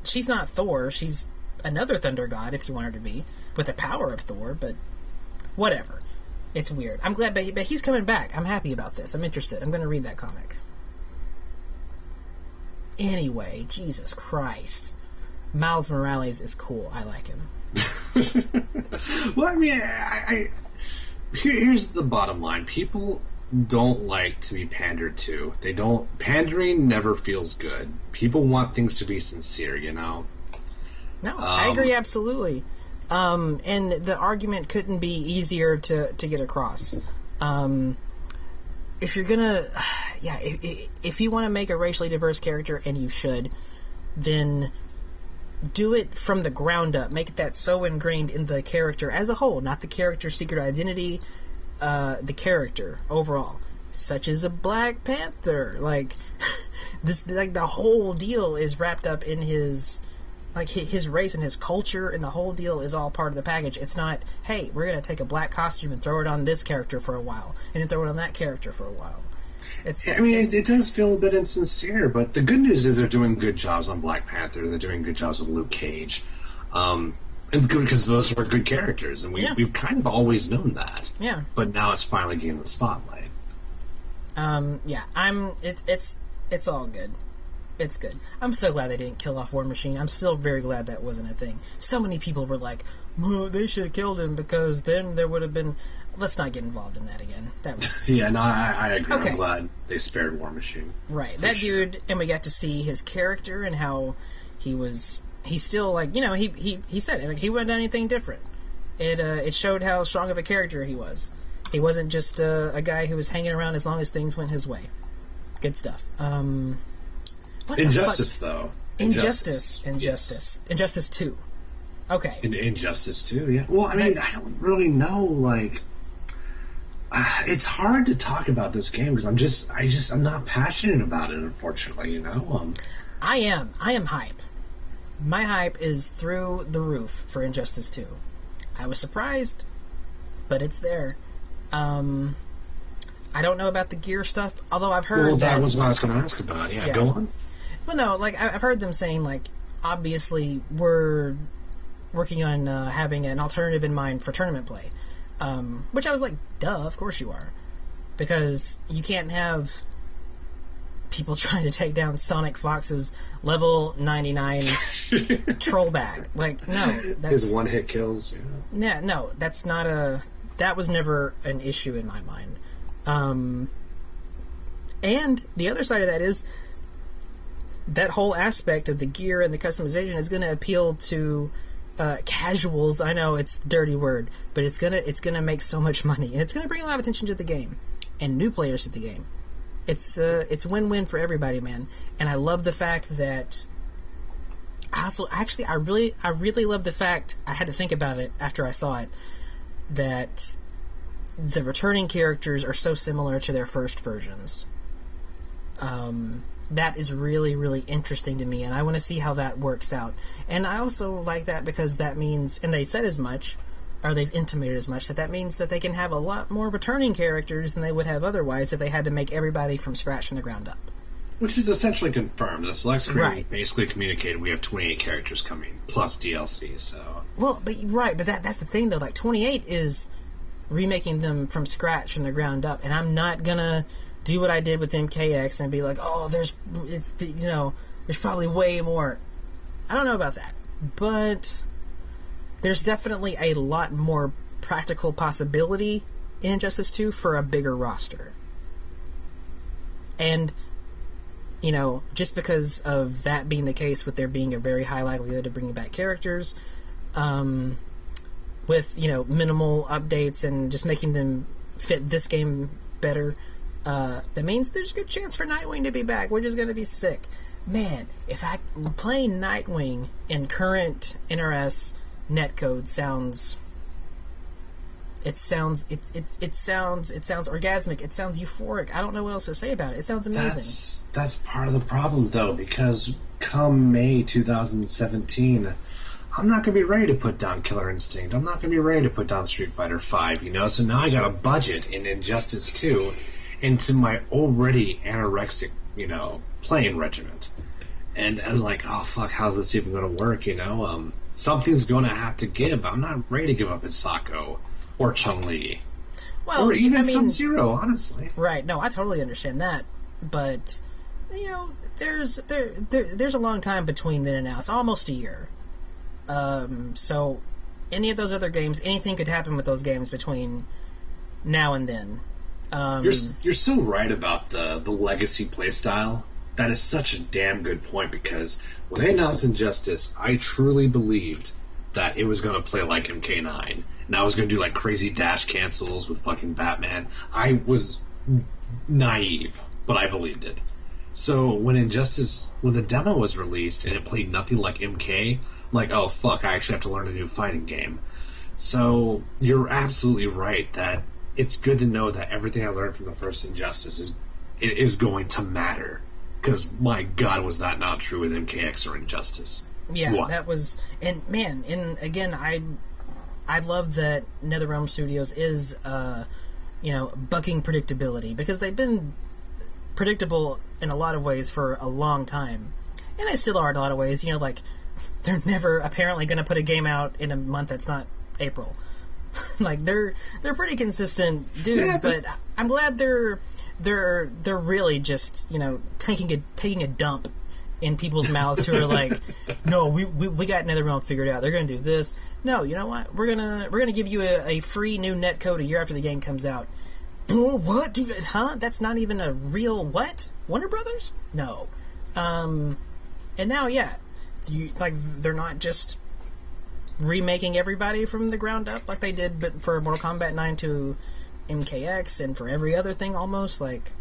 she's not Thor. She's another Thunder god, if you want her to be, with the power of Thor, but whatever. It's weird. I'm glad, but he's coming back. I'm happy about this. I'm interested. I'm going to read that comic. Anyway, Jesus Christ. Miles Morales is cool. I like him. Well, I mean, here's the bottom line. People don't like to be pandered to. Pandering never feels good. People want things to be sincere, No, I agree absolutely. And the argument couldn't be easier to get across. If you're gonna, if you want to make a racially diverse character, and you should, then do it from the ground up. Make that so ingrained in the character as a whole, not the character's secret identity, the character overall. Such as a Black Panther. The whole deal is wrapped up in his race and his culture, and the whole deal is all part of the package. It's not, hey, we're going to take a black costume and throw it on this character for a while, and then throw it on that character for a while. It does feel a bit insincere, but the good news is they're doing good jobs on Black Panther. They're doing good jobs with Luke Cage. And good because those are good characters, and we've kind of always known that. Yeah. But now it's finally getting the spotlight. It's all good. It's good. I'm so glad they didn't kill off War Machine. I'm still very glad that wasn't a thing. So many people were like, well, they should have killed him because then there would have been... Let's not get involved in that again. That was... Yeah, no, I agree. Okay. I'm glad they spared War Machine. Right. That dude, and we got to see his character and how he was he's still like, he said it, like he wouldn't have done anything different. It showed how strong of a character he was. He wasn't just a guy who was hanging around as long as things went his way. Good stuff. What Injustice, though. Injustice 2. Okay. Injustice 2, yeah. Well, I mean, I don't really know, like... it's hard to talk about this game because I'm not passionate about it, unfortunately, you know? I am hype. My hype is through the roof for Injustice 2. I was surprised, but it's there. I don't know about the gear stuff, although I've heard that was what I was going to ask about. Yeah, go on. Well, no, like, I've heard them saying, like, obviously we're working on having an alternative in mind for tournament play. Which I was like, duh, of course you are. Because you can't have people trying to take down Sonic Fox's level 99 troll bag. Like, no. That's, his one-hit kills. Yeah, no, that's not that was never an issue in my mind. And the other side of that is that whole aspect of the gear and the customization is going to appeal to casuals. I know it's a dirty word, but it's gonna make so much money, and it's gonna bring a lot of attention to the game and new players to the game. It's win-win for everybody, man. And I love the fact that I really love the fact, I had to think about it after I saw it, that the returning characters are so similar to their first versions. That is really, really interesting to me, and I want to see how that works out. And I also like that because that means, and they said as much, or they've intimated as much, that means that they can have a lot more returning characters than they would have otherwise if they had to make everybody from scratch from the ground up. Which is essentially confirmed. The select screen basically communicated we have 28 characters coming, plus DLC, so... Well, but that's the thing, though. Like, 28 is remaking them from scratch from the ground up, and I'm not gonna do what I did with MKX and be like, oh, there's probably way more. I don't know about that, but there's definitely a lot more practical possibility in Injustice 2 for a bigger roster. And, just because of that being the case, with there being a very high likelihood of bringing back characters, with, minimal updates and just making them fit this game better, that means there's a good chance for Nightwing to be back, which is going to be sick. Man, if I play Nightwing in current NRS netcode sounds orgasmic. It sounds euphoric. I don't know what else to say about it. It sounds amazing. That's part of the problem, though, because come May 2017, I'm not going to be ready to put down Killer Instinct. I'm not going to be ready to put down Street Fighter V, So now I got a budget in Injustice 2 into my already anorexic, playing regiment. And I was like, oh, fuck, how's this even going to work, Something's going to have to give. I'm not ready to give up Hisako or Chun-Li. Well, or even Sub-Zero, honestly. Right, no, I totally understand that. But, there's a long time between then and now. It's almost a year. So, any of those other games, anything could happen with those games between now and then. You're so right about the legacy playstyle. That is such a damn good point, because when they announced Injustice, I truly believed that it was going to play like MK9, and I was going to do like crazy dash cancels with fucking Batman. I was naive, but I believed it. So when the demo was released and it played nothing like MK, I'm like, oh fuck, I actually have to learn a new fighting game. So you're absolutely right that it's good to know that everything I learned from the first Injustice is going to matter. Because, my God, was that not true with MKX or Injustice? Yeah, that was... And, man, again, I love that NetherRealm Studios is, bucking predictability. Because they've been predictable in a lot of ways for a long time. And they still are in a lot of ways. They're never apparently going to put a game out in a month that's not April. They're pretty consistent dudes, but I'm glad they're really just taking a dump in people's mouths who are like, no, we got NetherRealm figured out. They're gonna do this. No, you know what? We're gonna give you a free new netcode a year after the game comes out. What? That's not even a real what? Warner Brothers? No. And now, they're not just remaking everybody from the ground up like they did, but for Mortal Kombat 9 to MKX and for every other thing almost. Like,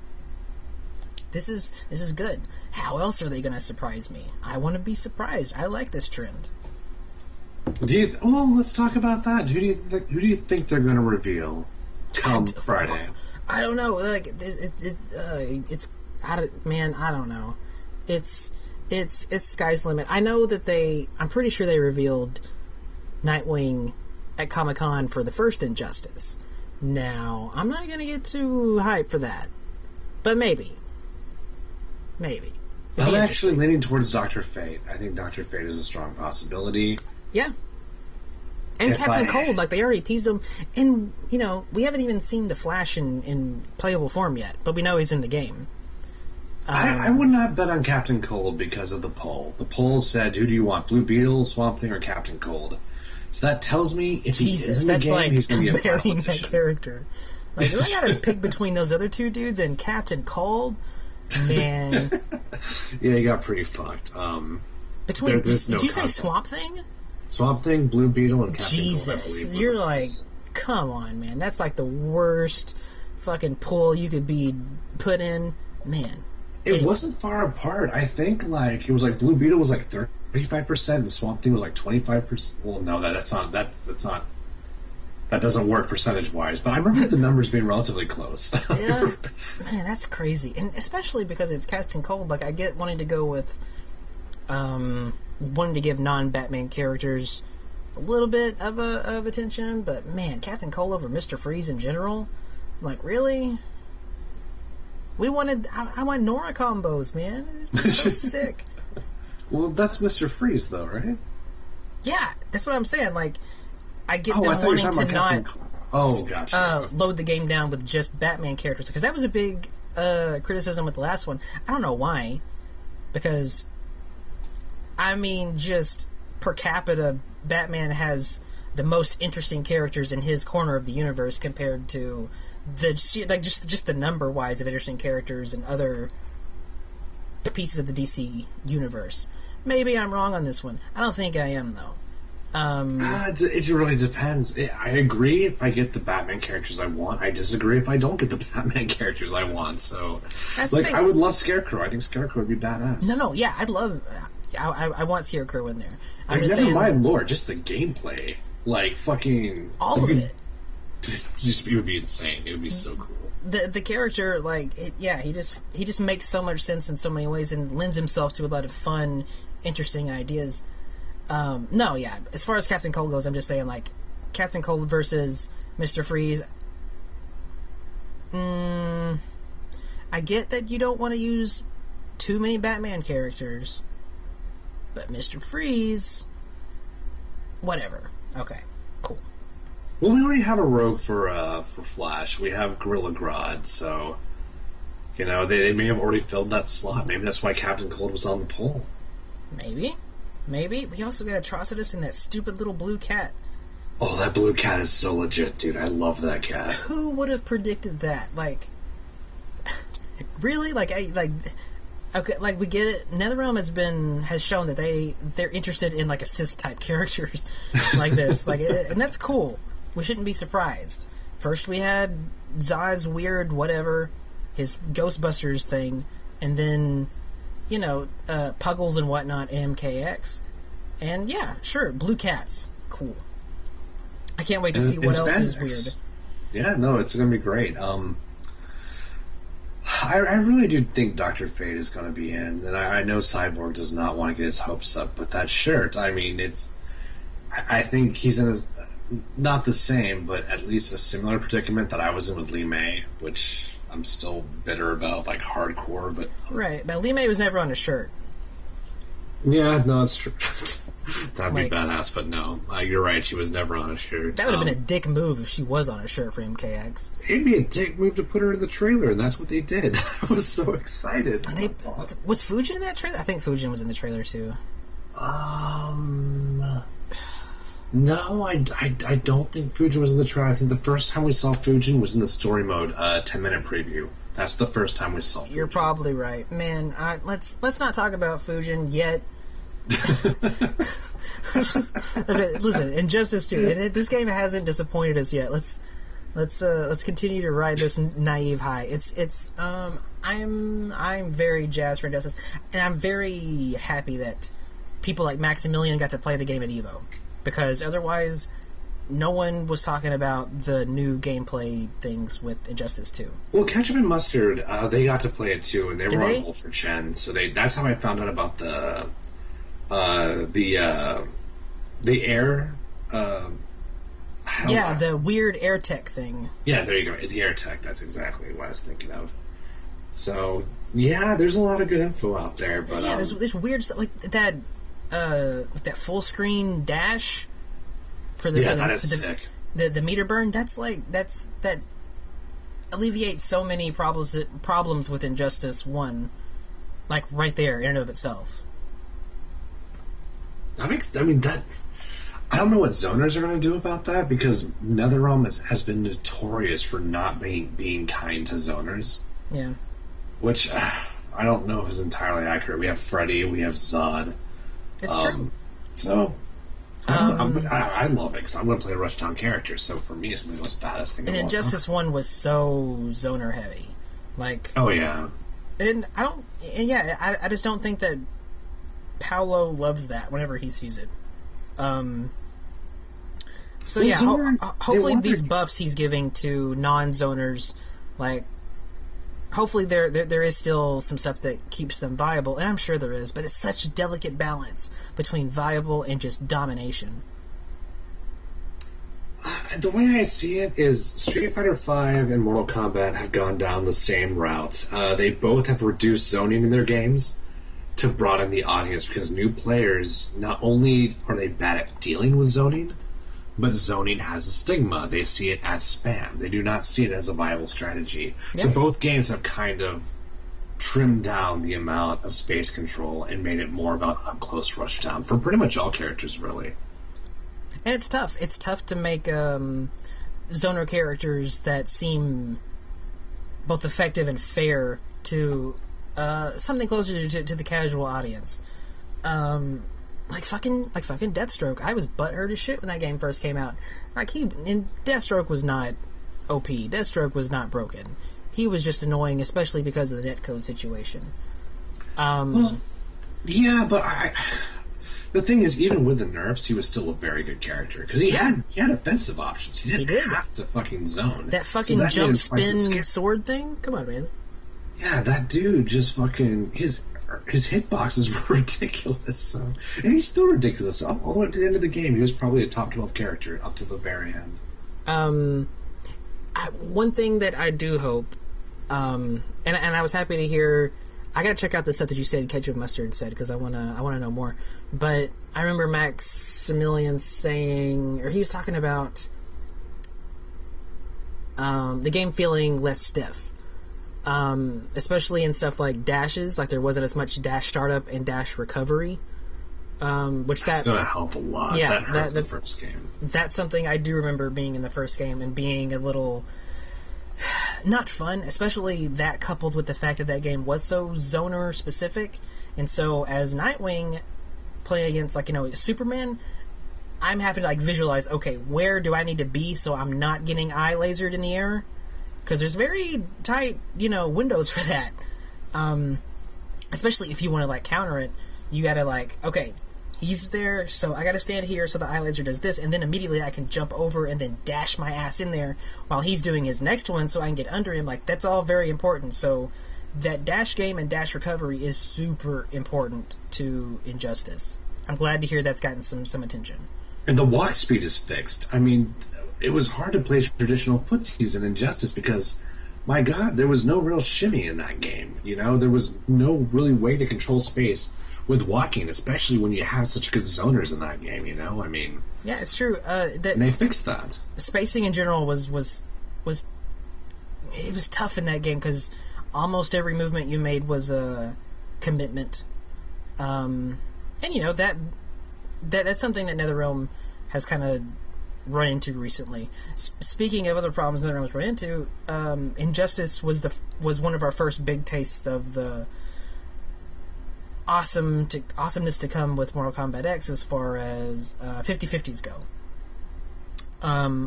this is good. How else are they going to surprise me? I want to be surprised. I like this trend. Well, let's talk about that. Who do you think they're going to reveal come Friday? I don't know. Like, it's man, I don't know. It's sky's limit. I know that I'm pretty sure they revealed Nightwing at Comic-Con for the first Injustice. Now, I'm not going to get too hyped for that, but maybe. I'm actually leaning towards Dr. Fate. I think Dr. Fate is a strong possibility. Yeah. And Captain Cold, like, they already teased him. And, we haven't even seen the Flash in playable form yet, but we know he's in the game. I would not bet on Captain Cold because of the poll. The poll said, who do you want, Blue Beetle, Swamp Thing, or Captain Cold? So that tells me if he is in the game, he's going to be a burying that character. Like, do I got to pick between those other two dudes and Captain Cold? Man. Yeah, he got pretty fucked. Did you say Swamp Thing? Swamp Thing, Blue Beetle, and Captain Cold. Jesus, you're like, come on, man. That's like the worst fucking pool you could be put in. Man. It wasn't far apart. I think, like, it was like Blue Beetle was like 35%, and Swamp Thing was like 25%. Well, no, that's not. That doesn't work percentage-wise, but I remember the numbers being relatively close. Yeah. Man, that's crazy. And especially because it's Captain Cold. Like, I get wanting to go with wanting to give non-Batman characters a little bit of attention, but man, Captain Cold over Mr. Freeze in general? Like, really? I want Nora combos, man. It's so sick. Well, that's Mr. Freeze, though, right? Yeah, that's what I'm saying. Like, I get them wanting to not gotcha. load the game down with just Batman characters, because that was a big criticism with the last one. I don't know why, because I mean, just per capita, Batman has the most interesting characters in his corner of the universe compared to just the number wise of interesting characters and other pieces of the DC universe. Maybe I'm wrong on this one. I don't think I am, though. It really depends. I agree if I get the Batman characters I want. I disagree if I don't get the Batman characters I want. So, I would love Scarecrow. I think Scarecrow would be badass. No, yeah, I'd love. I want Scarecrow in there. I'm just never saying, mind lore, just the gameplay, like fucking all of it. It would be insane. It would be so cool. The character, he just makes so much sense in so many ways and lends himself to a lot of fun, interesting ideas. As far as Captain Cold goes, I'm just saying, like, Captain Cold versus Mr. Freeze. I get that you don't want to use too many Batman characters, but Mr. Freeze, whatever. Okay, cool. Well, we already have a rogue for Flash. We have Gorilla Grodd, so they may have already filled that slot. Maybe that's why Captain Cold was on the poll. Maybe. We also got Atrocitus and that stupid little blue cat. Oh, that blue cat is so legit, dude. I love that cat. Who would have predicted that? Like, really? Okay, like, we get it. NetherRealm has shown that they're interested in, like, assist type characters like this. And that's cool. We shouldn't be surprised. First we had Zod's weird whatever, his Ghostbusters thing, and then Puggles and whatnot, MKX. And yeah, sure, Blue Cats. Cool. I can't wait to see what else is weird. Yeah, no, it's going to be great. I really do think Dr. Fate is going to be in, and I know Cyborg does not want to get his hopes up, but that shirt, I mean, I think he's in not the same, but at least a similar predicament that I was in with Lee May, which I'm still bitter about, like, hardcore, but... Right, but Lee May was never on a shirt. Yeah, no, that's true. That'd be badass, but no. You're right, she was never on a shirt. That would have been a dick move if she was on a shirt for MKX. It'd be a dick move to put her in the trailer, and that's what they did. I was so excited. Was Fujin in that trailer? I think Fujin was in the trailer, too. No, I don't think Fujin was in the trailer. I think the first time we saw Fujin was in the story mode, 10-minute preview. That's the first time we saw Fujin. You're probably right. Man, let's not talk about Fujin yet. Okay, listen, Injustice 2. This game hasn't disappointed us yet. Let's continue to ride this naive high. I'm very jazzed for Injustice, and I'm very happy that people like Maximilian got to play the game at Evo, because otherwise, no one was talking about the new gameplay things with Injustice 2. Well, Ketchup and Mustard, they got to play it too, and they were they? on Ultra Chen, so that's how I found out about the air. The weird air tech thing. Yeah, there you go. The air tech. That's exactly what I was thinking of. So yeah, there's a lot of good info out there, but yeah, there's weird stuff like that. That full screen dash for the that is sick. The meter burn. That alleviates so many problems with Injustice 1, like right there in and of itself. I don't know what zoners are going to do about that, because NetherRealm has been notorious for not being kind to zoners. Yeah. Which I don't know if is entirely accurate. We have Freddy, we have Zod. It's true. So I love it because I'm going to play a Rushdown character. So for me, it's going to be the most baddest thing. And Injustice 1 was so zoner heavy, like. Oh yeah. And I just don't think that Paolo loves that whenever he sees it. Hopefully these buffs he's giving to non-zoners, like, hopefully there is still some stuff that keeps them viable, and I'm sure there is, but it's such a delicate balance between viable and just domination. The way I see it is Street Fighter V and Mortal Kombat have gone down the same route. They both have reduced zoning in their games to broaden the audience, because new players, not only are they bad at dealing with zoning, but zoning has a stigma. They see it as spam. They do not see it as a viable strategy. Yeah. So both games have kind of trimmed down the amount of space control and made it more about up-close rushdown for pretty much all characters, really. And it's tough. It's tough to make zoner characters that seem both effective and fair to something closer to the casual audience. Like fucking Deathstroke. I was butthurt as shit when that game first came out. Deathstroke was not OP. Deathstroke was not broken. He was just annoying, especially because of the netcode situation. Well, yeah, but the thing is, even with the nerfs, he was still a very good character, because he had offensive options. He didn't have to fucking zone. That fucking jump spin sword thing. Come on, man. Yeah, that dude just fucking his hitboxes were ridiculous. So, and he's still ridiculous. All the way to the end of the game, he was probably a top 12 character up to the very end. One thing that I do hope, and I was happy to hear. I gotta check out the stuff that you said, Ketchup Mustard said, because I wanna know more. But I remember Maximilian saying, or he was talking about the game feeling less stiff. Especially in stuff like dashes, like there wasn't as much dash startup and dash recovery, which that's going to help a lot. Yeah, that hurt the first game. That's something I do remember being in the first game and being a little not fun, especially that coupled with the fact that game was so zoner specific, and so as Nightwing playing against Superman, I'm having to visualize, okay, where do I need to be so I'm not getting eye lasered in the air? Because there's very tight, windows for that. Especially if you want to, counter it, you gotta, okay, he's there, so I gotta stand here so the eye laser does this, and then immediately I can jump over and then dash my ass in there while he's doing his next one so I can get under him. That's all very important. So that dash game and dash recovery is super important to Injustice. I'm glad to hear that's gotten some attention. And the walk speed is fixed. I mean, it was hard to play traditional footsies in Injustice because, my God, there was no real shimmy in that game. There was no really way to control space with walking, especially when you have such good zoners in that game. I mean, yeah, it's true. And they fixed that. Spacing in general was tough in that game because almost every movement you made was a commitment. And that's something that NetherRealm has kind of run into recently. Speaking of other problems NetherRealm's run into, Injustice was one of our first big tastes of the awesomeness to come with Mortal Kombat X as far as 50/50s go.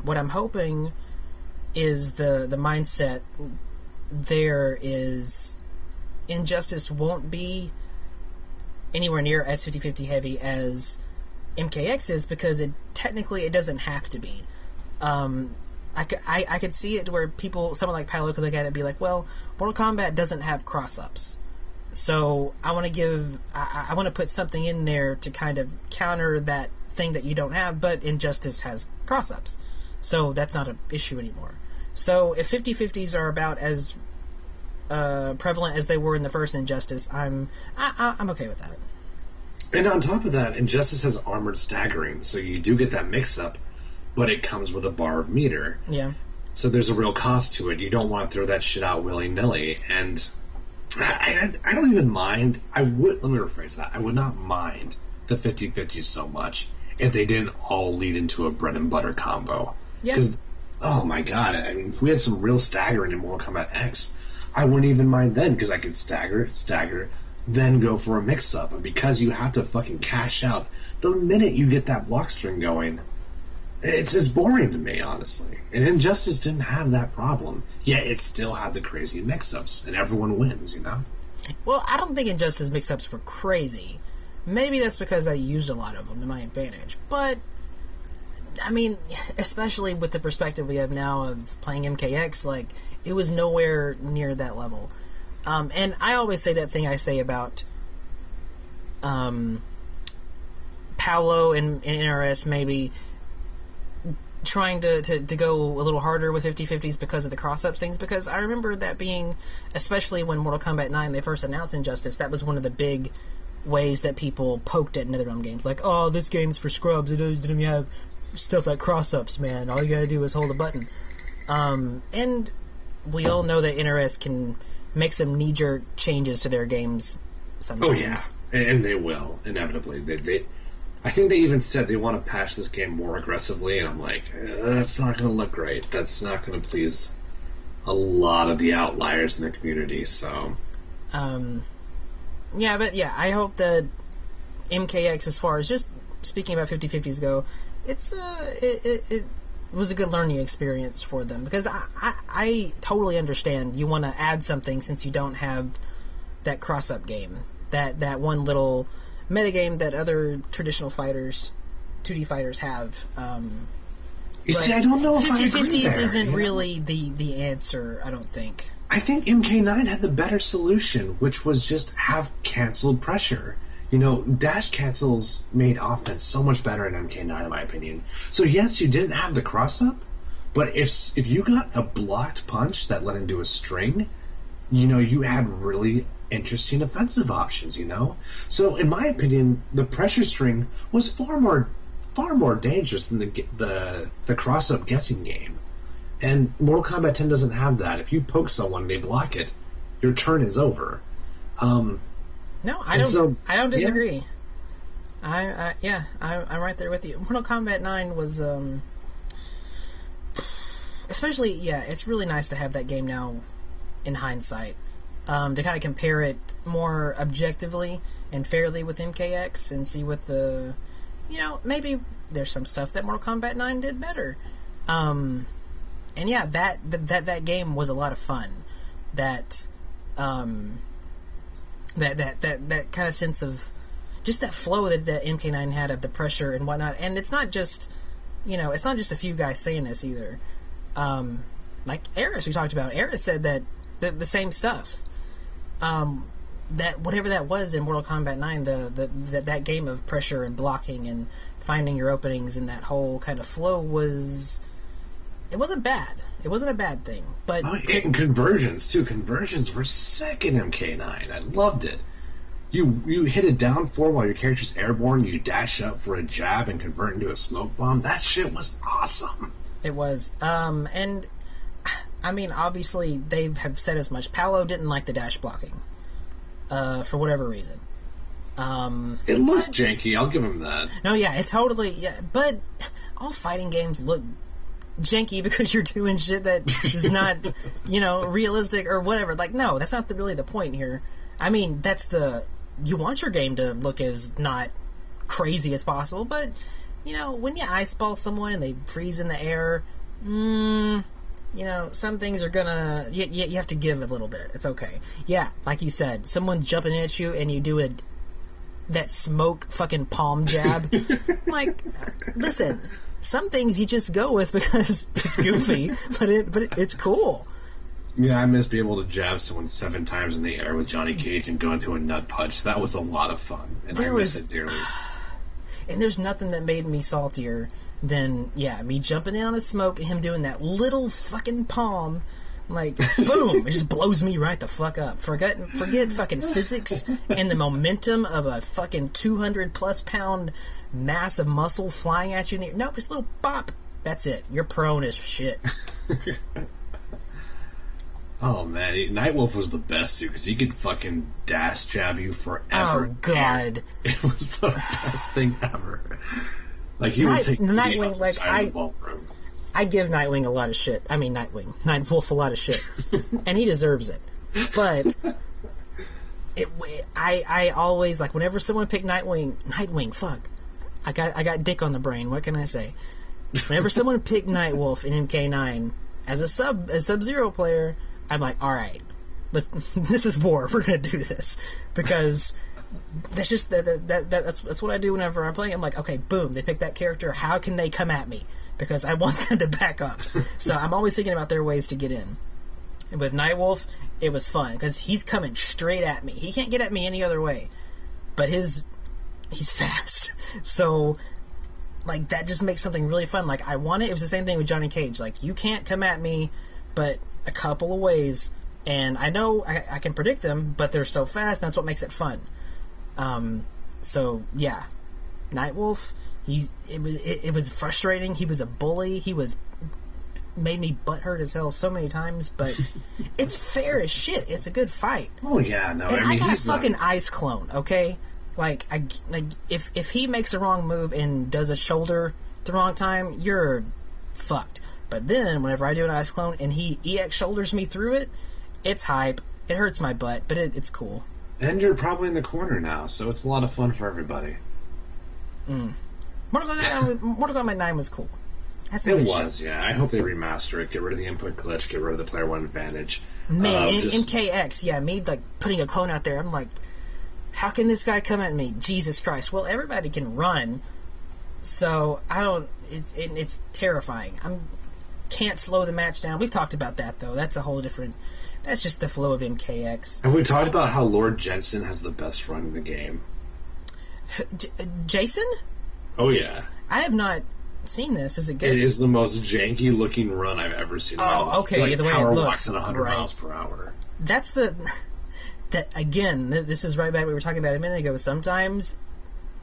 What I'm hoping is the mindset there is Injustice won't be anywhere near as 50/50 heavy as MKX is, because it doesn't have to be. I could see it where someone like Paolo could look at it and be like, well, Mortal Kombat doesn't have cross-ups. So I want to put something in there to kind of counter that thing that you don't have, but Injustice has cross-ups. So that's not an issue anymore. So if 50/50s are about as prevalent as they were in the first Injustice, I'm okay with that. And on top of that, Injustice has armored staggering, so you do get that mix-up, but it comes with a bar of meter. Yeah. So there's a real cost to it. You don't want to throw that shit out willy-nilly. And I don't even mind. Let me rephrase that. I would not mind the 50/50s so much if they didn't all lead into a bread and butter combo. Yeah. Because, oh my god, I mean, if we had some real staggering in Mortal Kombat X, I wouldn't even mind then, because I could stagger, then go for a mix-up. And because you have to fucking cash out the minute you get that block string going, it's boring to me, honestly. And Injustice didn't have that problem, yet it still had the crazy mix-ups, and everyone wins, you know? Well, I don't think Injustice mix-ups were crazy. Maybe that's because I used a lot of them to my advantage. But, I mean, especially with the perspective we have now of playing MKX, like, it was nowhere near that level. And I always say that thing I say about Paolo and NRS maybe trying to go a little harder with 50/50s because of the cross-ups things, because I remember that being, especially when Mortal Kombat 9, they first announced Injustice, that was one of the big ways that people poked at NetherRealm games. Like, oh, this game's for scrubs, it doesn't even have stuff like cross-ups, man. All you gotta do is hold a button. And we all know that NRS can make some knee-jerk changes to their games sometimes. Oh, yeah. And they will, inevitably. I think they even said they want to patch this game more aggressively, and I'm like, that's not going to look great. That's not going to please a lot of the outliers in the community, so... Yeah, but yeah, I hope that MKX, as far as just speaking about 50/50s go, it was a good learning experience for them, because I totally understand you want to add something since you don't have that cross-up game, that one little metagame that other traditional fighters, 2D fighters have. You see, I don't know if 50/50s isn't really the answer, I don't think. I think MK9 had the better solution, which was just have canceled pressure. You know, dash cancels made offense so much better in MK9, in my opinion. So yes, you didn't have the cross-up, but if you got a blocked punch that led into a string, you know, you had really interesting offensive options, you know? So, in my opinion, the pressure string was far more dangerous than the cross-up guessing game. And Mortal Kombat 10 doesn't have that. If you poke someone, they block it, your turn is over. No, I don't disagree. Yeah. I'm right there with you. Mortal Kombat 9 was, especially, yeah, it's really nice to have that game now in hindsight. To kind of compare it more objectively and fairly with MKX and see what maybe there's some stuff that Mortal Kombat 9 did better. And yeah, that game was a lot of fun. That kind of sense of just that flow that MK9 had of the pressure and whatnot. And it's not just, it's not just a few guys saying this either. Like Eris, we talked about. Eris said that the same stuff. That whatever that was in Mortal Kombat 9, that game of pressure and blocking and finding your openings and that whole kind of flow it wasn't bad. It wasn't a bad thing. But and conversions too. Conversions were sick in MK9. I loved it. You hit a down four while your character's airborne. You dash up for a jab and convert into a smoke bomb. That shit was awesome. It was. And I mean, obviously they have said as much. Paolo didn't like the dash blocking, for whatever reason. It looks janky. I'll give him that. No, yeah, it totally. Yeah, but all fighting games look janky because you're doing shit that is not, realistic or whatever. Like, no, that's not really the point here. I mean, that's the you want your game to look as not crazy as possible, but, you know, when you ice ball someone and they freeze in the air, you know, some things are gonna... You have to give a little bit. It's okay. Yeah, like you said, someone's jumping at you and you do that smoke fucking palm jab. Like, listen, some things you just go with because it's goofy, but it's cool. Yeah, I miss being able to jab someone 7 times in the air with Johnny Cage and go into a nut punch. That was a lot of fun, and I miss it dearly. And there's nothing that made me saltier than, me jumping in on a smoke and him doing that little fucking palm, like, boom, it just blows me right the fuck up. Forget fucking physics and the momentum of a fucking 200-plus pound mass of muscle flying at you in the air. Nope, just a little bop. That's it. You're prone as shit. Oh man, Nightwolf was the best too because he could fucking dash jab you forever. Oh god, it was the best thing ever. Like he would take Nightwing. Like I give Nightwing a lot of shit. I mean Nightwolf a lot of shit, and he deserves it. But I always like whenever someone picked Nightwing. Fuck, I got dick on the brain. What can I say? Whenever someone picked Nightwolf in MK9 as a Sub-Zero player, I'm like, all right, this is war. We're gonna do this because that's just that's what I do whenever I'm playing. I'm like, okay, boom, they pick that character. How can they come at me? Because I want them to back up. So I'm always thinking about their ways to get in. And with Nightwolf, it was fun because he's coming straight at me. He can't get at me any other way. But he's fast. So like that just makes something really fun. Like I want it. It was the same thing with Johnny Cage. Like you can't come at me, but a couple of ways, and I know I can predict them, but they're so fast. That's what makes it fun. So yeah, Nightwolf. It was frustrating. He was a bully. He made me butthurt as hell so many times, but it's fair as shit. It's a good fight. Oh yeah, no. And I got a fucking ice clone. Okay, like if he makes a wrong move and does a shoulder the wrong time, you're fucked. But then, whenever I do an ice clone and he EX shoulders me through it, it's hype. It hurts my butt, but it's cool. And you're probably in the corner now, so it's a lot of fun for everybody. Mortal Kombat 9 was cool. It was, yeah. I hope they remaster it, get rid of the input glitch, get rid of the player one advantage. Man, in KX, me like putting a clone out there, I'm like, how can this guy come at me? Jesus Christ. Well, everybody can run, so I don't... It's terrifying. Can't slow the match down. We've talked about that, though. That's a whole different... That's just the flow of MKX. And we talked about how Lord Jensen has the best run in the game. Jason? Oh, yeah. I have not seen this. Is it good? It is the most janky-looking run I've ever seen. Oh, okay. Like the way power it looks. walks at 100 miles per hour. That's the... That, again, this is right back what we were talking about a minute ago. Sometimes,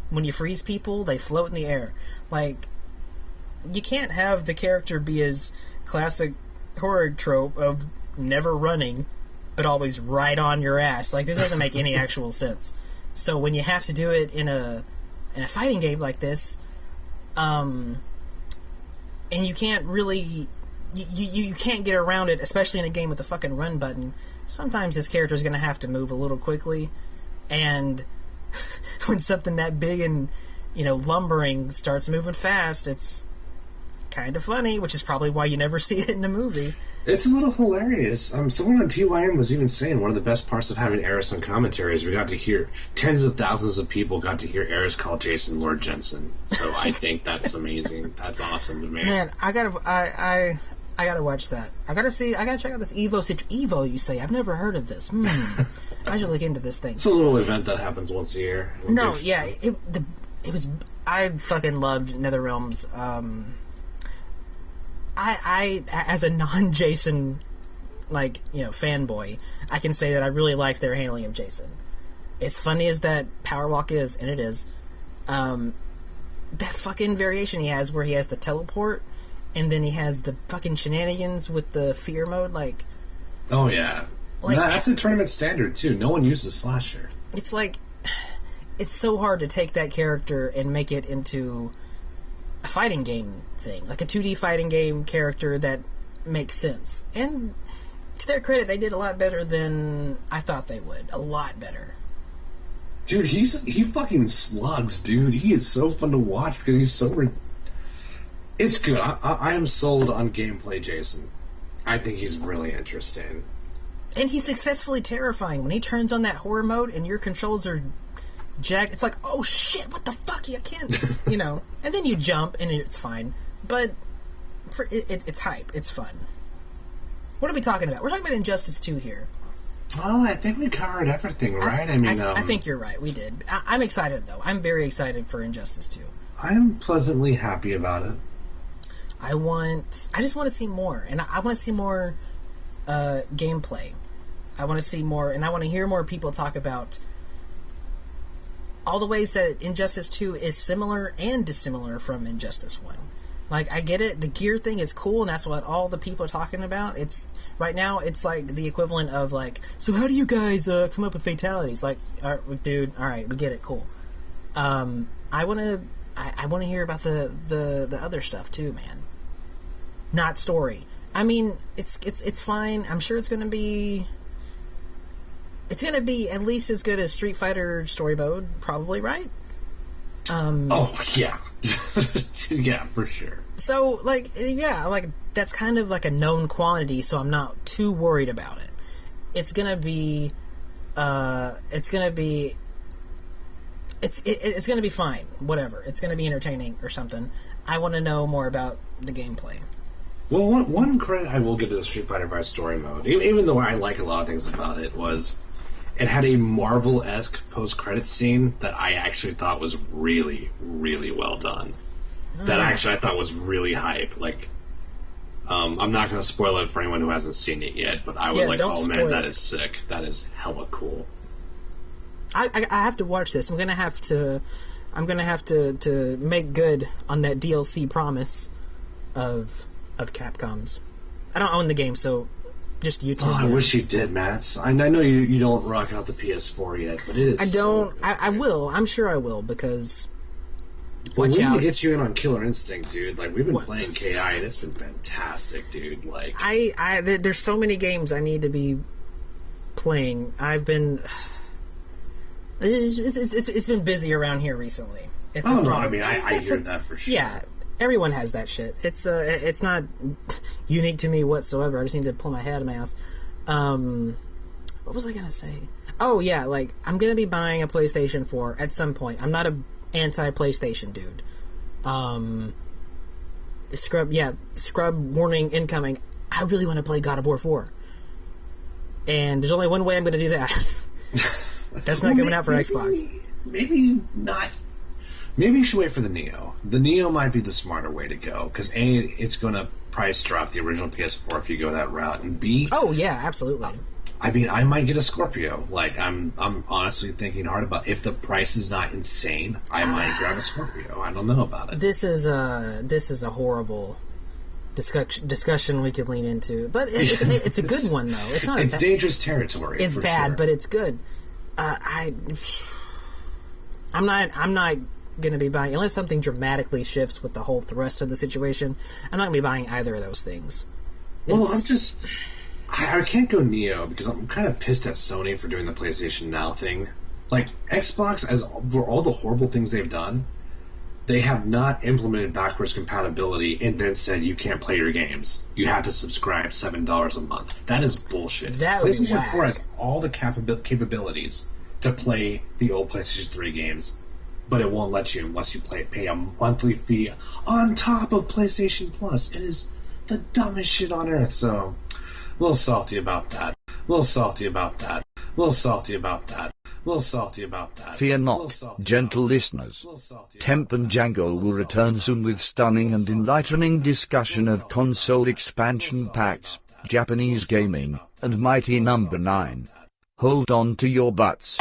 when you freeze people, they float in the air. Like... You can't have the character be his classic horror trope of never running, but always right on your ass. Like, this doesn't make any actual sense. So when you have to do it in a fighting game like this, and you can't really... You can't get around it, especially in a game with the fucking run button. Sometimes this character is going to have to move a little quickly, and when something that big and, lumbering starts moving fast, it's kind of funny, which is probably why you never see it in the movie. It's a little hilarious. Someone on TYM was even saying one of the best parts of having Eris on commentary is we got to hear tens of thousands of people got to hear Eris call Jason Lord Jensen. So I think that's amazing. That's awesome to me. Man, I gotta watch that. I gotta check out this Evo. You say? I've never heard of this. I should look into this thing. It's a little event that happens once a year. No, yeah, it was. I fucking loved NetherRealm's. I as a non-Jason, fanboy, I can say that I really liked their handling of Jason. As funny as that power walk is, and it is, that fucking variation he has where he has the teleport, and then he has the fucking shenanigans with the fear mode, Oh, yeah. That's a tournament standard, too. No one uses Slasher. It's it's so hard to take that character and make it into a fighting game thing, like a 2D fighting game character that makes sense. And to their credit, they did a lot better than I thought they would. A lot better. Dude, he fucking slugs, dude. He is so fun to watch because he's so... It's good. I am sold on gameplay, Jason. I think he's really interesting. And he's successfully terrifying. When he turns on that horror mode and your controls are jacked, it's like, oh shit, what the fuck? I can't, you know. And then you jump and it's fine. But it's hype. It's fun. What are we talking about? We're talking about Injustice 2 here. Oh, I think we covered everything, right? I think you're right. We did. I'm excited, though. I'm very excited for Injustice 2. I'm pleasantly happy about it. I just want to see more. And I want to see more gameplay. I want to see more, and I want to hear more people talk about all the ways that Injustice 2 is similar and dissimilar from Injustice 1. Like, I get it, the gear thing is cool, and that's what all the people are talking about. It's right now, it's like the equivalent of, like, so how do you guys come up with fatalities? Like, dude, alright, we get it, cool. I want to hear about the other stuff, too, man. Not story. I mean, it's fine. I'm sure it's going to be at least as good as Street Fighter story mode, probably, right? Oh, yeah. Yeah, for sure. So, like, yeah, like, that's kind of like a known quantity, so I'm not too worried about it. It's gonna be fine, whatever. It's gonna be entertaining or something. I want to know more about the gameplay. Well, one credit I will give to the Street Fighter V story mode, even though I like a lot of things about it, was it had a Marvel-esque post-credit scene that I actually thought was really, really well done. That actually I thought was really hype. Like, I'm not going to spoil it for anyone who hasn't seen it yet, but I was like, oh man, that is sick. That is hella cool. I have to watch this. I'm gonna have to make good on that DLC promise of Capcom's. I don't own the game, so just YouTube. Oh, I wish you did, Matt. I know you don't rock out the PS4 yet, but it is. I don't. I will. I'm sure I will, because. Well, we can get you in on Killer Instinct, dude. Like, we've been playing KI, and it's been fantastic, dude. Like, there's so many games I need to be playing. I've been. It's been busy around here recently. It's I mean, I hear that for sure. Yeah, everyone has that shit. It's not unique to me whatsoever. I just need to pull my head out of my ass. What was I gonna say? Oh yeah, like, I'm gonna be buying a PlayStation 4 at some point. I'm not a anti-PlayStation dude. Scrub warning incoming. I really want to play God of War 4. And there's only one way I'm going to do that. That's not coming out for Xbox. Maybe not. Maybe you should wait for the Neo. The Neo might be the smarter way to go, because A, it's going to price drop the original PS4 if you go that route, and B... Oh, yeah, absolutely. I mean, I might get a Scorpio. Like, I'm honestly thinking hard about, if the price is not insane, I might grab a Scorpio. I don't know about it. This is a horrible discussion we could lean into, but it's a good one though. It's not. It's dangerous territory. It's bad, sure. But it's good. I'm not going to be buying, unless something dramatically shifts with the whole thrust of the situation. I'm not going to be buying either of those things. Well, I can't go Neo because I'm kind of pissed at Sony for doing the PlayStation Now thing. Like, Xbox, for all the horrible things they've done, they have not implemented backwards compatibility and then said you can't play your games. You have to subscribe $7 a month. That is bullshit. PlayStation 4 has all the capabilities to play the old PlayStation 3 games, but it won't let you unless you pay a monthly fee on top of PlayStation Plus. It is the dumbest shit on earth, so... A little salty about that. Fear not, gentle listeners. Temp and Jangle will return soon with stunning and enlightening discussion of console expansion packs, Japanese gaming, and Mighty Number 9. Hold on to your butts.